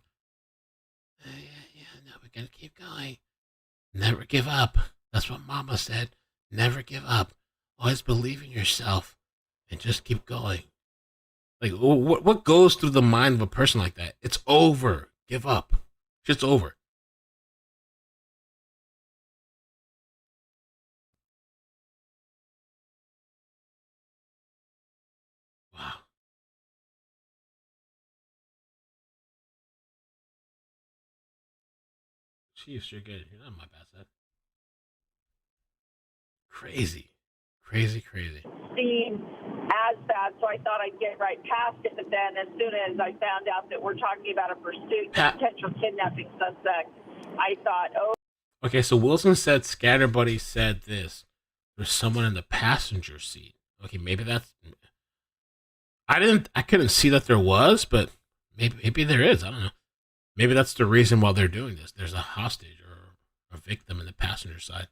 No, we're gonna keep going. Never give up. That's what Mama said. Never give up. Always believe in yourself and just keep going. Like, what goes through the mind of a person like that? It's over. Give up. Shit's over. Wow. Chiefs, you're good. You're not my bad set. Crazy. Crazy. Seen as bad, so I thought I'd get right past it, but then as soon as I found out that we're talking about a pursuit, potential kidnapping suspect, I thought, oh. Okay, so Wilson said Scatterbuddy said this. There's someone in the passenger seat. Okay, maybe that's... I couldn't see that there was, but maybe there is. I don't know. Maybe that's the reason why they're doing this. There's a hostage or a victim in the passenger side.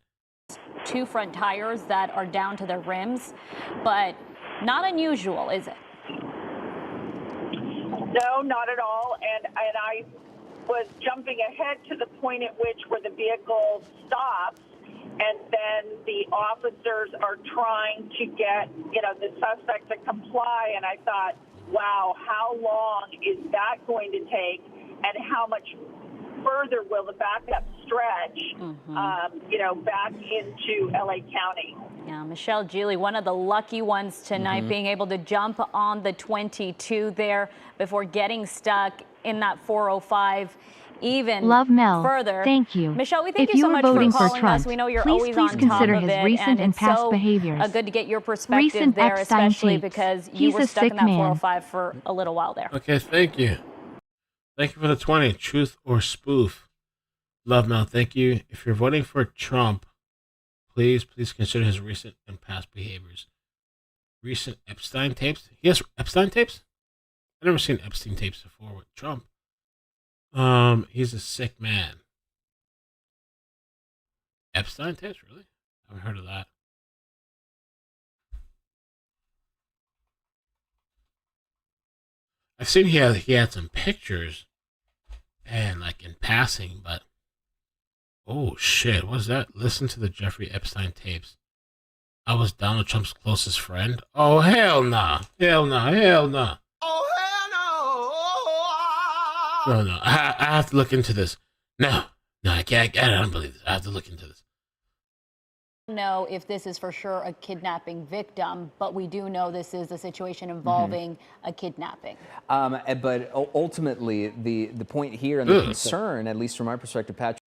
2 front tires that are down to their rims, but not unusual, is it? No, not at all. And I was jumping ahead to the point at which where the vehicle stops, and then the officers are trying to get, the suspect to comply. And I thought, wow, how long is that going to take, and how much further will the backup stretch, back into LA County? Yeah, Michelle Julie, one of the lucky ones tonight, being able to jump on the 22 there before getting stuck in that 405. even Love Mel. further. Thank you. Michelle, we thank If you so you are much for voting for calling Trump, us. We know you're please always on consider top his of it, recent and it's past so behaviors. good to get your perspective Recent there, Epstein especially tapes. because you He's were a stuck in sick that man. 405 for a little while there. Okay, thank you. Thank you for the 20. Truth or spoof? Love Mel, thank you. If you're voting for Trump, please consider his recent and past behaviors. Recent Epstein tapes? He has Epstein tapes? I've never seen Epstein tapes before with Trump. He's a sick man. Epstein tapes, really? I haven't heard of that. I've seen he had some pictures and like in passing, but oh shit, what's that? Listen to the Jeffrey Epstein tapes. I was Donald Trump's closest friend. Oh hell nah. Hell nah. Hell nah. Oh, hell no. No. I have to look into this. No, I can't. I don't believe this. I have to look into this. Know if this is for sure a kidnapping victim, but we do know this is a situation involving a kidnapping. But ultimately, the point here and the concern, at least from my perspective, Patrick.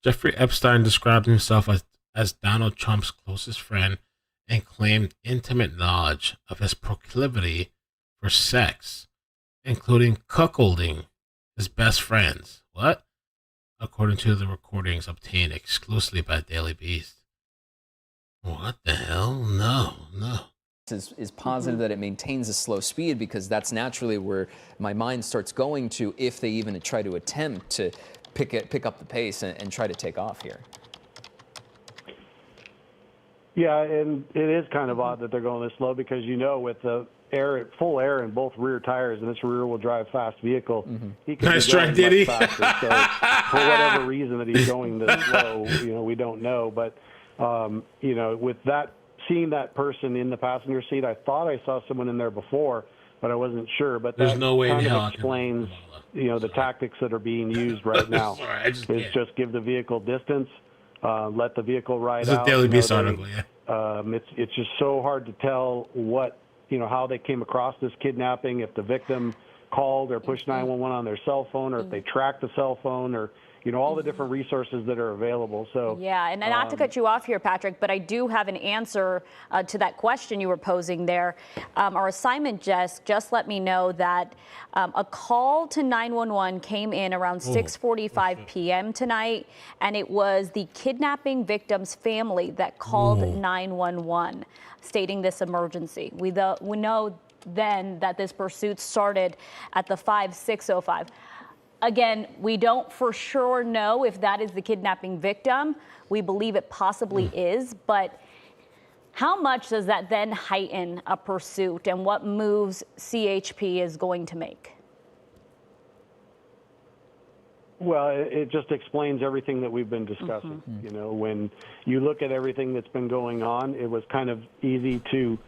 Jeffrey Epstein described himself as Donald Trump's closest friend and claimed intimate knowledge of his proclivity for sex, including cuckolding his best friends. What? According to the recordings obtained exclusively by Daily Beast. What the hell? No. Is positive that it maintains a slow speed, because that's naturally where my mind starts going to if they even try to attempt to pick up the pace and try to take off here. Yeah, and it is kind of odd that they're going this slow because, with the full air in both rear tires and this rear-wheel drive fast vehicle, he could Nice be try, going Diddy. much faster. So for whatever reason that he's going this slow, we don't know. But, with that, seeing that person in the passenger seat, I thought I saw someone in there before, but I wasn't sure. But There's that no way in kind hell I of can- explains, the tactics that are being used right now. Sorry, I just Is can't. just give the vehicle distance, let the vehicle ride This is a out. Daily Beast article, yeah. It's just so hard to tell how they came across this kidnapping, if the victim called or pushed 911 on their cell phone, or if they tracked the cell phone, or all the different resources that are available. So yeah, and not to cut you off here, Patrick, but I do have an answer to that question you were posing there. Our assignment just let me know that a call to 911 came in around 6:45 p.m. tonight, and it was the kidnapping victim's family that called 911, stating this emergency. We know then that this pursuit started at the 6:05. Again, we don't for sure know if that is the kidnapping victim. We believe it possibly is, but how much does that then heighten a pursuit, and what moves CHP is going to make? Well, it just explains everything that we've been discussing. When you look at everything that's been going on, it was kind of easy to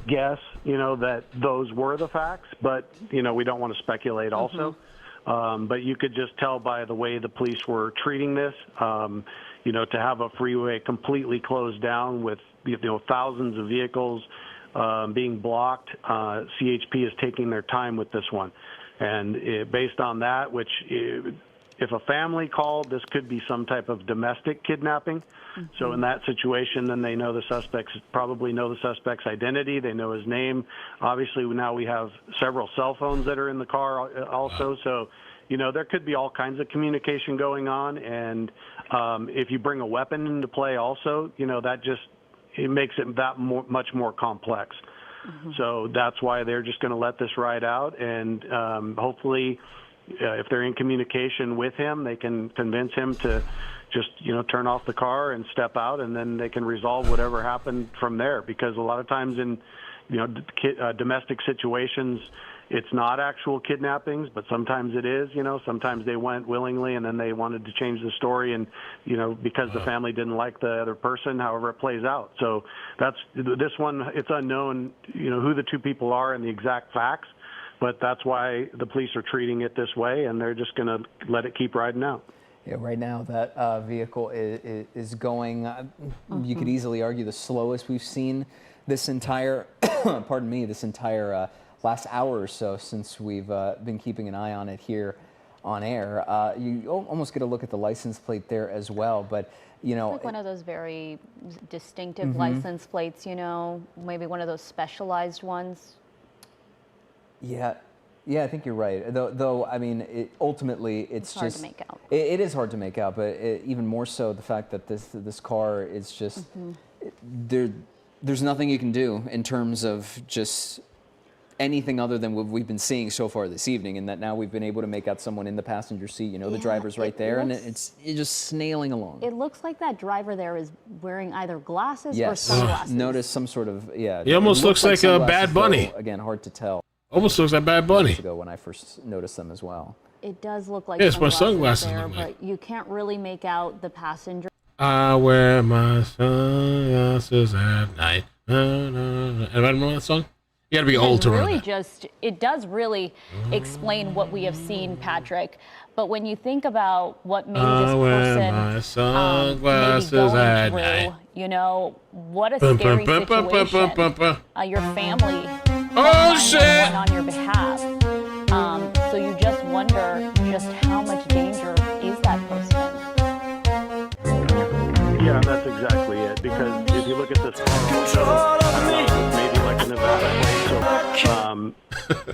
guess, that those were the facts, but, we don't want to speculate also. But you could just tell by the way the police were treating this, to have a freeway completely closed down with, thousands of vehicles being blocked. CHP is taking their time with this one. And based on that, which if a family called, this could be some type of domestic kidnapping. So in that situation, then they know probably know the suspect's identity. They know his name. Obviously, now we have several cell phones that are in the car also. So, there could be all kinds of communication going on. And if you bring a weapon into play also, it makes it much more complex. So that's why they're just going to let this ride out. And hopefully, if they're in communication with him, they can convince him to just, turn off the car and step out, and then they can resolve whatever happened from there. Because a lot of times in, domestic situations, it's not actual kidnappings, but sometimes it is, sometimes they went willingly and then they wanted to change the story and, because the family didn't like the other person, however it plays out. So this one, it's unknown, who the two people are and the exact facts, but that's why the police are treating it this way, and they're just going to let it keep riding out. Yeah, right now that vehicle is going, you could easily argue, the slowest we've seen this entire, this entire last hour or so since we've been keeping an eye on it here on air. You almost get a look at the license plate there as well, but you know, like one of those very distinctive license plates, you know, maybe one of those specialized ones. Yeah, I think you're right. Though I mean, ultimately, it's hard just to make out. It is hard to make out, but even more so the fact that this car is just there's nothing you can do in terms of just anything other than what we've been seeing so far this evening, and that now we've been able to make out someone in the passenger seat. You know, the driver's right there, and you're just snailing along. It looks like that driver there is wearing either glasses or Yes, sunglasses. notice some sort of He almost looks like a Bad Bunny. Though, again, hard to tell. Almost looks like Bad Bunny. Ago when I first noticed them as well. It does look like it's my sunglasses there, look like. but you can't really make out the passenger. I wear my sunglasses at night. Anybody remember that song? You gotta be old to remember that. It does really explain what we have seen, Patrick. But when you think about what maybe this person maybe going through, you know, what a scary situation. Your family on your behalf. So you just wonder just how much danger is that person. Yeah, that's exactly it. Because if you look at this car, also, maybe like a Nevada plate. So,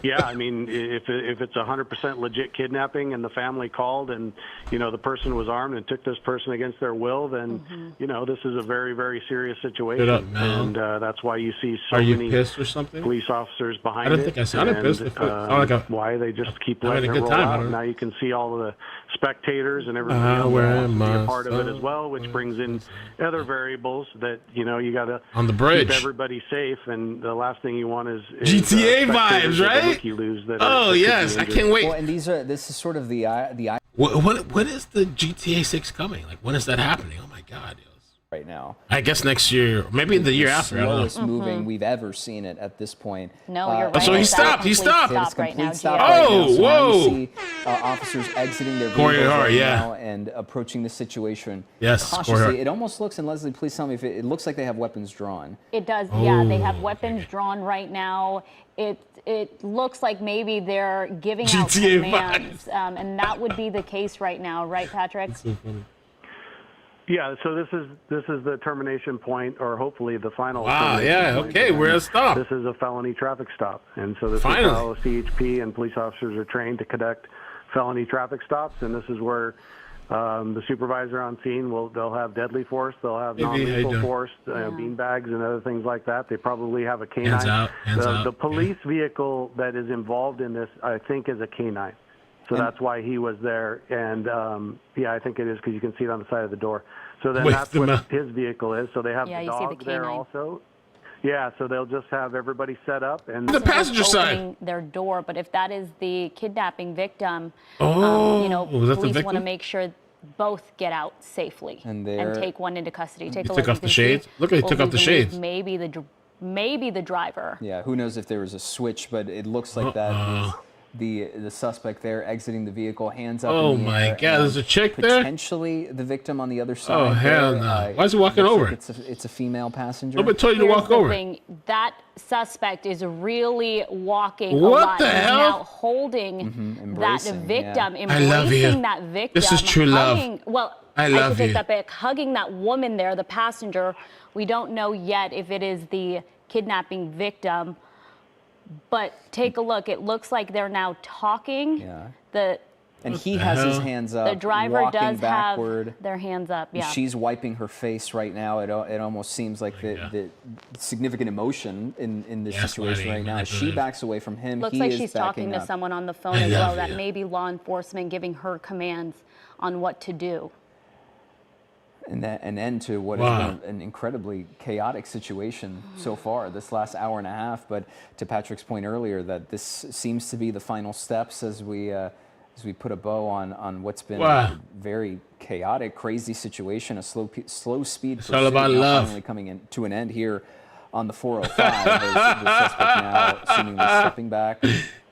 yeah, I mean, if it's 100% legit kidnapping and the family called and, you know, the person was armed and took this person against their will, then, you know, this is a very, very serious situation. And that's why you see so many pissed or something? police officers behind it. I didn't think I sounded pissed. Why they just keep letting it roll out. Now you can see all the spectators and everybody else wants to be a part of it as well, which brings in other variables that, you know, you got to keep everybody safe. And the last thing you want is GTA vibes, right? Oh yes, I can't wait. Well, and this is sort of the when is the GTA 6 coming? Like, when is that happening? Oh my God. Right now, I guess next year, maybe the year after. Slowest moving we've ever seen it at this point. No, you're right. So he stopped. He stopped. It's complete stop Oh, right now. So whoa! you see officers exiting their vehicles now and approaching the situation cautiously. It almost looks, and Leslie, please tell me if it looks like they have weapons drawn. It does. Yeah, they have weapons drawn right now. It looks like maybe they're giving out commands, and that would be the case right now, right, Patrick? That's so funny. Yeah, so this is the termination point, or hopefully the final. Wow, yeah, okay, we're at a stop. This is a felony traffic stop, and so this is how CHP and police officers are trained to conduct felony traffic stops, and this is where the supervisor on scene they'll have deadly force, they'll have non-lethal force, bean bags and other things like that. They probably have a canine. Hands out. The police vehicle that is involved in this, I think, is a canine. So that's why he was there, and yeah, I think it is because you can see it on the side of the door. So then that's what his vehicle is. So they have the dog there also. Yeah, so they'll just have everybody set up and the passenger side their door. But if that is the kidnapping victim, you know, police want to make sure both get out safely and take one into custody. Take a look. Took off the shades. Look, he took off the shades. Maybe the driver. Yeah, who knows if there was a switch, but it looks like that is the suspect there exiting the vehicle, hands up. Oh my God, there's a chick there? Potentially the victim on the other side. Oh, hell no. Why is he walking over? Like it's a female passenger. Nobody told you to walk over. That suspect is really walking what a lot. the hell? Now holding that victim, embracing that victim. This is true love. I love you. That back, hugging that woman there, the passenger. We don't know yet if it is the kidnapping victim. But take a look. It looks like they're now talking. Yeah. And he has his hands up. The driver does backward. have their hands up. Yeah. She's wiping her face right now. It almost seems like the significant emotion in this situation right now. She backs away from him. Looks like she's talking to someone on the phone as well. That may be law enforcement giving her commands on what to do. And an end to what has been an incredibly chaotic situation so far, this last hour and a half. But to Patrick's point earlier, that this seems to be the final steps as we put a bow on what's been a very chaotic, crazy situation, a slow speed pursuit. It's all about love. Finally coming in to an end here on the 405. The suspect now seemingly stepping back.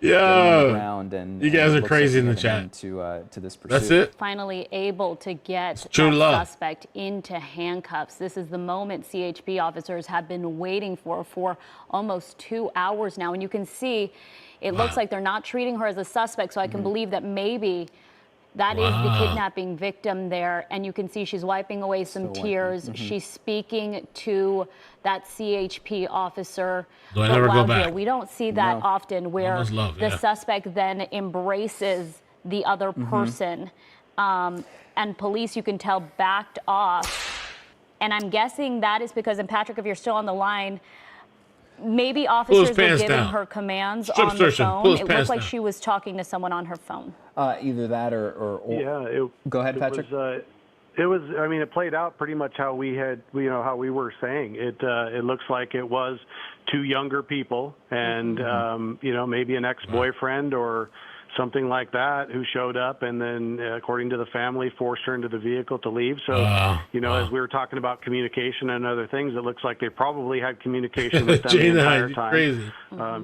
Yeah. around, and you guys and it are looks crazy like in the we're chat. getting to this pursuit. That's it. Finally able to get true that love. suspect into handcuffs. This is the moment CHP officers have been waiting for almost 2 hours now. And you can see it looks like they're not treating her as a suspect. So I can believe that maybe that is the kidnapping victim there. And you can see she's wiping away some tears. She's speaking to that CHP officer. Do I never go Wow, back? we don't see that often where Almost love, the yeah. suspect then embraces the other person. And police, you can tell, backed off. And I'm guessing that is because, and Patrick, if you're still on the line, maybe officers were pants giving down. her commands Strip on the search him. phone. Pull his It pants looked like down. she was talking to someone on her phone. Either that or Yeah. go ahead, Patrick. It was. I mean, it played out pretty much how we had. How we were saying it. It looks like it was two younger people, and maybe an ex-boyfriend or something like that who showed up, and then, according to the family, forced her into the vehicle to leave. So, as we were talking about communication and other things, it looks like they probably had communication with them the entire time. Crazy.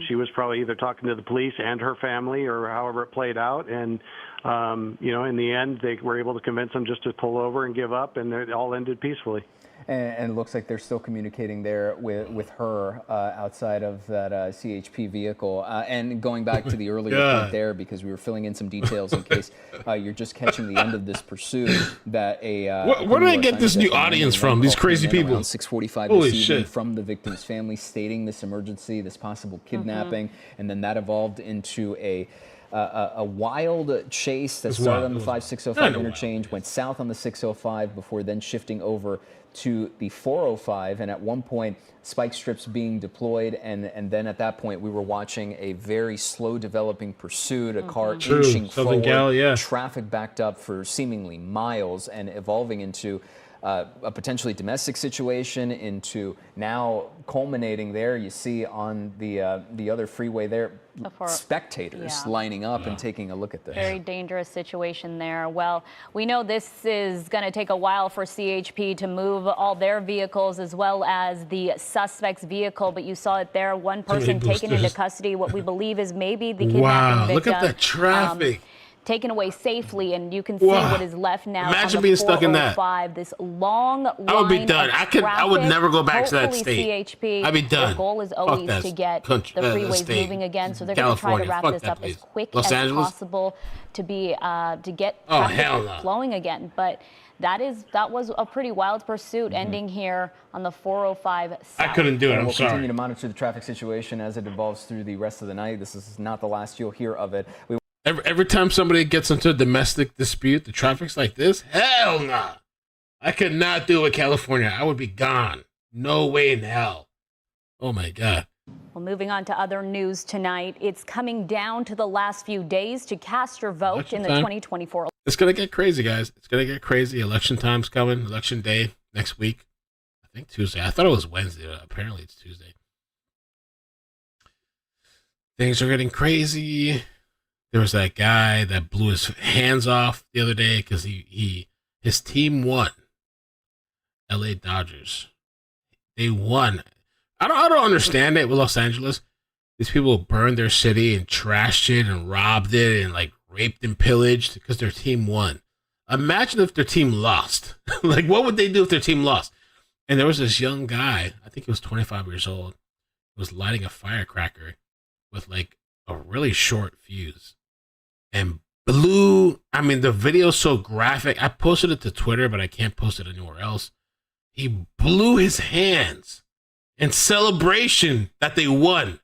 She was probably either talking to the police and her family, or however it played out, and in the end, they were able to convince them just to pull over and give up, and it all ended peacefully. And it looks like they're still communicating there with her outside of that CHP vehicle. And going back to the earlier point there, because we were filling in some details in case you're just catching the end of this pursuit, that Where did I get this new audience from? These crazy people. Around 6:45 Holy this evening shit. from the victim's family stating this emergency, this possible kidnapping, and then that evolved into a wild chase that started on the 5605 interchange, went south on the 605 before then shifting over to the 405, and at one point spike strips being deployed, and then at that point we were watching a very slow developing pursuit, a car inching forward, traffic backed up for seemingly miles, and evolving into a potentially domestic situation, into now culminating there. You see on the other freeway there, spectators lining up and taking a look at this. Very dangerous situation there. Well, we know this is going to take a while for CHP to move all their vehicles as well as the suspect's vehicle, but you saw it there. One person taken into custody, what we believe is maybe the kidnapping victim. Look at the traffic. Taken away safely, and you can see what is left now. Imagine on the being stuck in that. 405, this long line I would be done. I would never go back to that Hopefully state. CHP, I'd be done. Their goal is always to get the freeways moving again, so they're going to try to wrap this up as quick as possible to be to get traffic flowing again. But that was a pretty wild pursuit ending here on the 405 south. I couldn't do it. I'm we'll sorry. continue to monitor the traffic situation as it evolves through the rest of the night. This is not the last you'll hear of it. Every time somebody gets into a domestic dispute, the traffic's like this. Hell nah. I could not do it, California. I would be gone. No way in hell. Oh my God. Well, moving on to other news tonight, it's coming down to the last few days to cast your vote Election in the time. 2024. It's gonna get crazy, guys. It's gonna get crazy. Election time's coming. Election day next week. I think Tuesday. I thought it was Wednesday. Apparently it's Tuesday. Things are getting crazy. There was that guy that blew his hands off the other day because his team won. LA Dodgers. They won. I don't understand it with Los Angeles. These people burned their city and trashed it and robbed it and like raped and pillaged because their team won. Imagine if their team lost. Like, what would they do if their team lost? And there was this young guy, I think he was 25 years old, who was lighting a firecracker with like a really short fuse. And blew, I mean, the video's so graphic. I posted it to Twitter, but I can't post it anywhere else. He blew his hands in celebration that they won.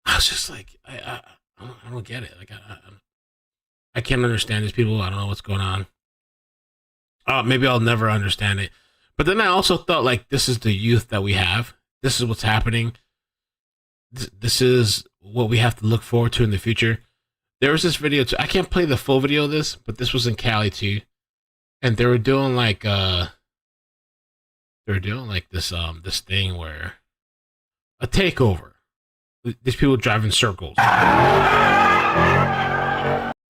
I was just like, I don't get it. Like, I can't understand these people. I don't know what's going on. Maybe I'll never understand it. But then I also thought, like, this is the youth that we have. This is what's happening. This is what we have to look forward to in the future. There was this video too. I can't play the full video of this, but this was in Cali too, and they were doing like this thing where a takeover. These people drive in circles.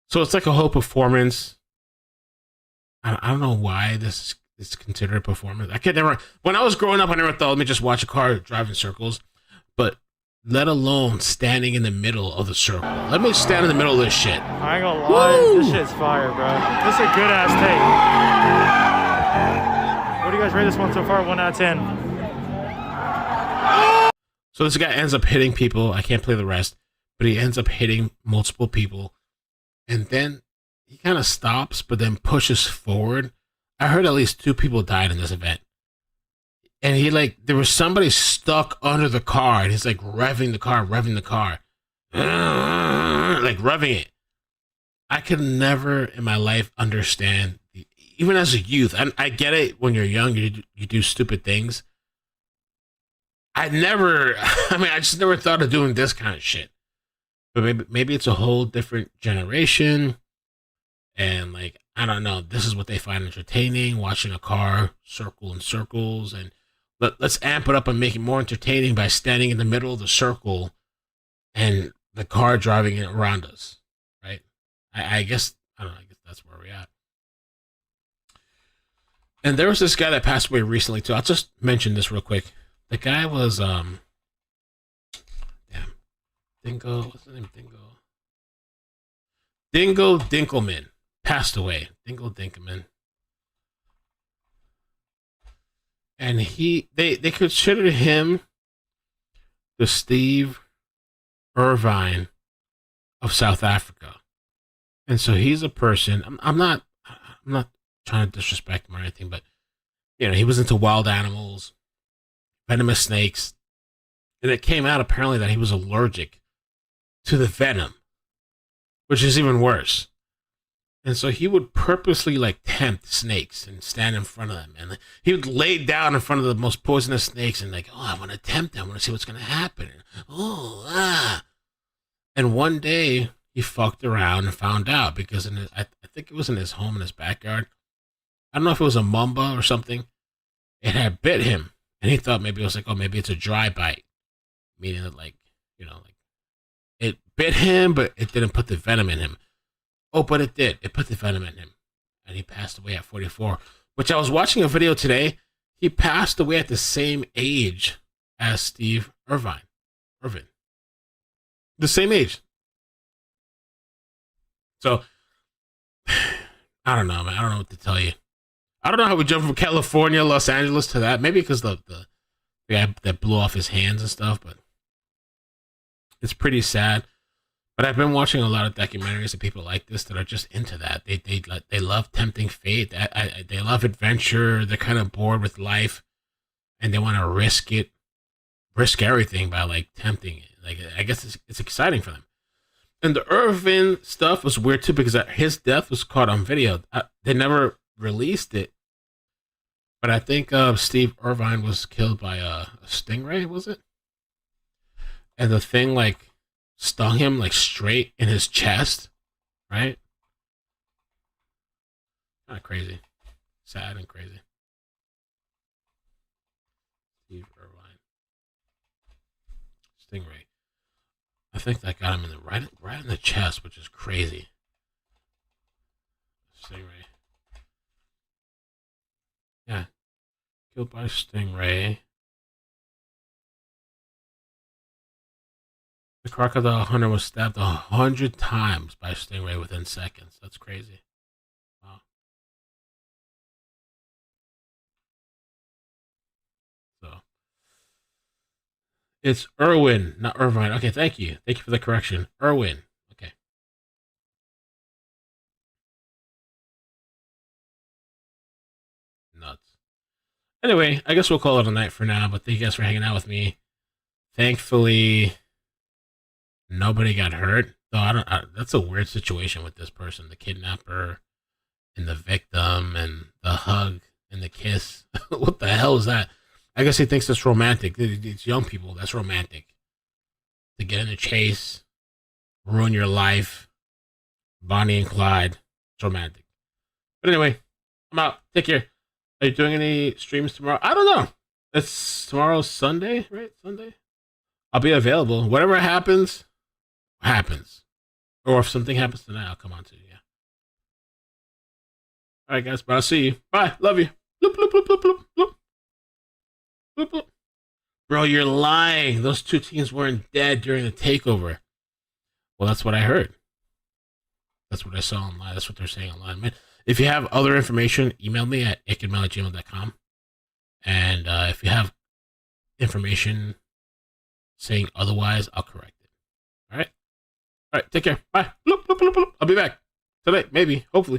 So it's like a whole performance. I don't know why this is considered a performance. When I was growing up, I never thought, let me just watch a car drive in circles. But let alone standing in the middle of the circle. Let me stand in the middle of this shit. I ain't gonna lie, this shit's fire, bro. This is a good ass take. What do you guys rate this one so far? 1 out of 10. So this guy ends up hitting people. I can't play the rest, but he ends up hitting multiple people. And then he kind of stops, but then pushes forward. I heard at least 2 people died in this event. And he there was somebody stuck under the car, and he's revving the car, like revving it. I could never in my life understand, even as a youth, I get it when you're young, you do stupid things. I just never thought of doing this kind of shit. But maybe it's a whole different generation. And I don't know, this is what they find entertaining, watching a car circle in circles. And let's amp it up and make it more entertaining by standing in the middle of the circle and the car driving it around us, right? I guess that's where we're at. And there was this guy that passed away recently too. I'll just mention this real quick. The guy was Dingo, what's his name? Dingo Dinkelman passed away. Dingo Dinkelman. And they considered him the Steve Irvine of South Africa. And so he's a person, I'm not trying to disrespect him or anything, but he was into wild animals, venomous snakes, and it came out apparently that he was allergic to the venom, which is even worse. And so he would purposely tempt snakes and stand in front of them, and he would lay down in front of the most poisonous snakes and I want to tempt them, I want to see what's going to happen. And one day he fucked around and found out, because I think it was in his home, in his backyard. I don't know if it was a mamba or something. It had bit him, and he thought maybe it was maybe it's a dry bite, meaning that it bit him, but it didn't put the venom in him. Oh, but it did. It put the venom in him, and he passed away at 44. Which I was watching a video today. He passed away at the same age as Steve Irvine. The same age. So I don't know, man. I don't know what to tell you. I don't know how we jumped from California, Los Angeles to that. Maybe because the guy that blew off his hands and stuff, but it's pretty sad. But I've been watching a lot of documentaries of people like this that are just into that. They love tempting fate. They love adventure. They're kind of bored with life, and they want to risk everything by tempting it. I guess it's exciting for them. And the Irvin stuff was weird too, because his death was caught on video. They never released it, but I think Steve Irvine was killed by a stingray, was it? And the thing stung him straight in his chest, right? Kind of crazy, sad and crazy. Steve Irvine, stingray. I think that got him in right in the chest, which is crazy. Stingray. Yeah. Killed by stingray. The crocodile hunter was stabbed 100 times by a stingray within seconds. That's crazy. Wow. So it's Irwin, not Irvine. Okay, thank you. Thank you for the correction. Irwin. Okay. Nuts. Anyway, I guess we'll call it a night for now, but thank you guys for hanging out with me. Thankfully, nobody got hurt. Though that's a weird situation with this person, the kidnapper and the victim and the hug and the kiss. What the hell is that? I guess he thinks it's romantic. It's young people. That's romantic. To get in a chase, ruin your life, Bonnie and Clyde. It's romantic. But anyway, I'm out. Take care. Are you doing any streams tomorrow? I don't know. It's tomorrow's Sunday, right? Sunday? I'll be available. Whatever happens. Or if something happens tonight, I'll come on to you. Yeah. All right, guys. But I'll see you. Bye. Love you. Bloop, bloop, bloop, bloop, bloop, bloop. Bloop, bloop. Bro, you're lying. Those two teams weren't dead during the takeover. Well, that's what I heard. That's what I saw online. That's what they're saying online, man. If you have other information, email me at ickandmel@gmail.com. And if you have information saying otherwise, I'll correct it. All right? All right, take care. Bye. Bloop, bloop, bloop, bloop. I'll be back today, maybe, hopefully.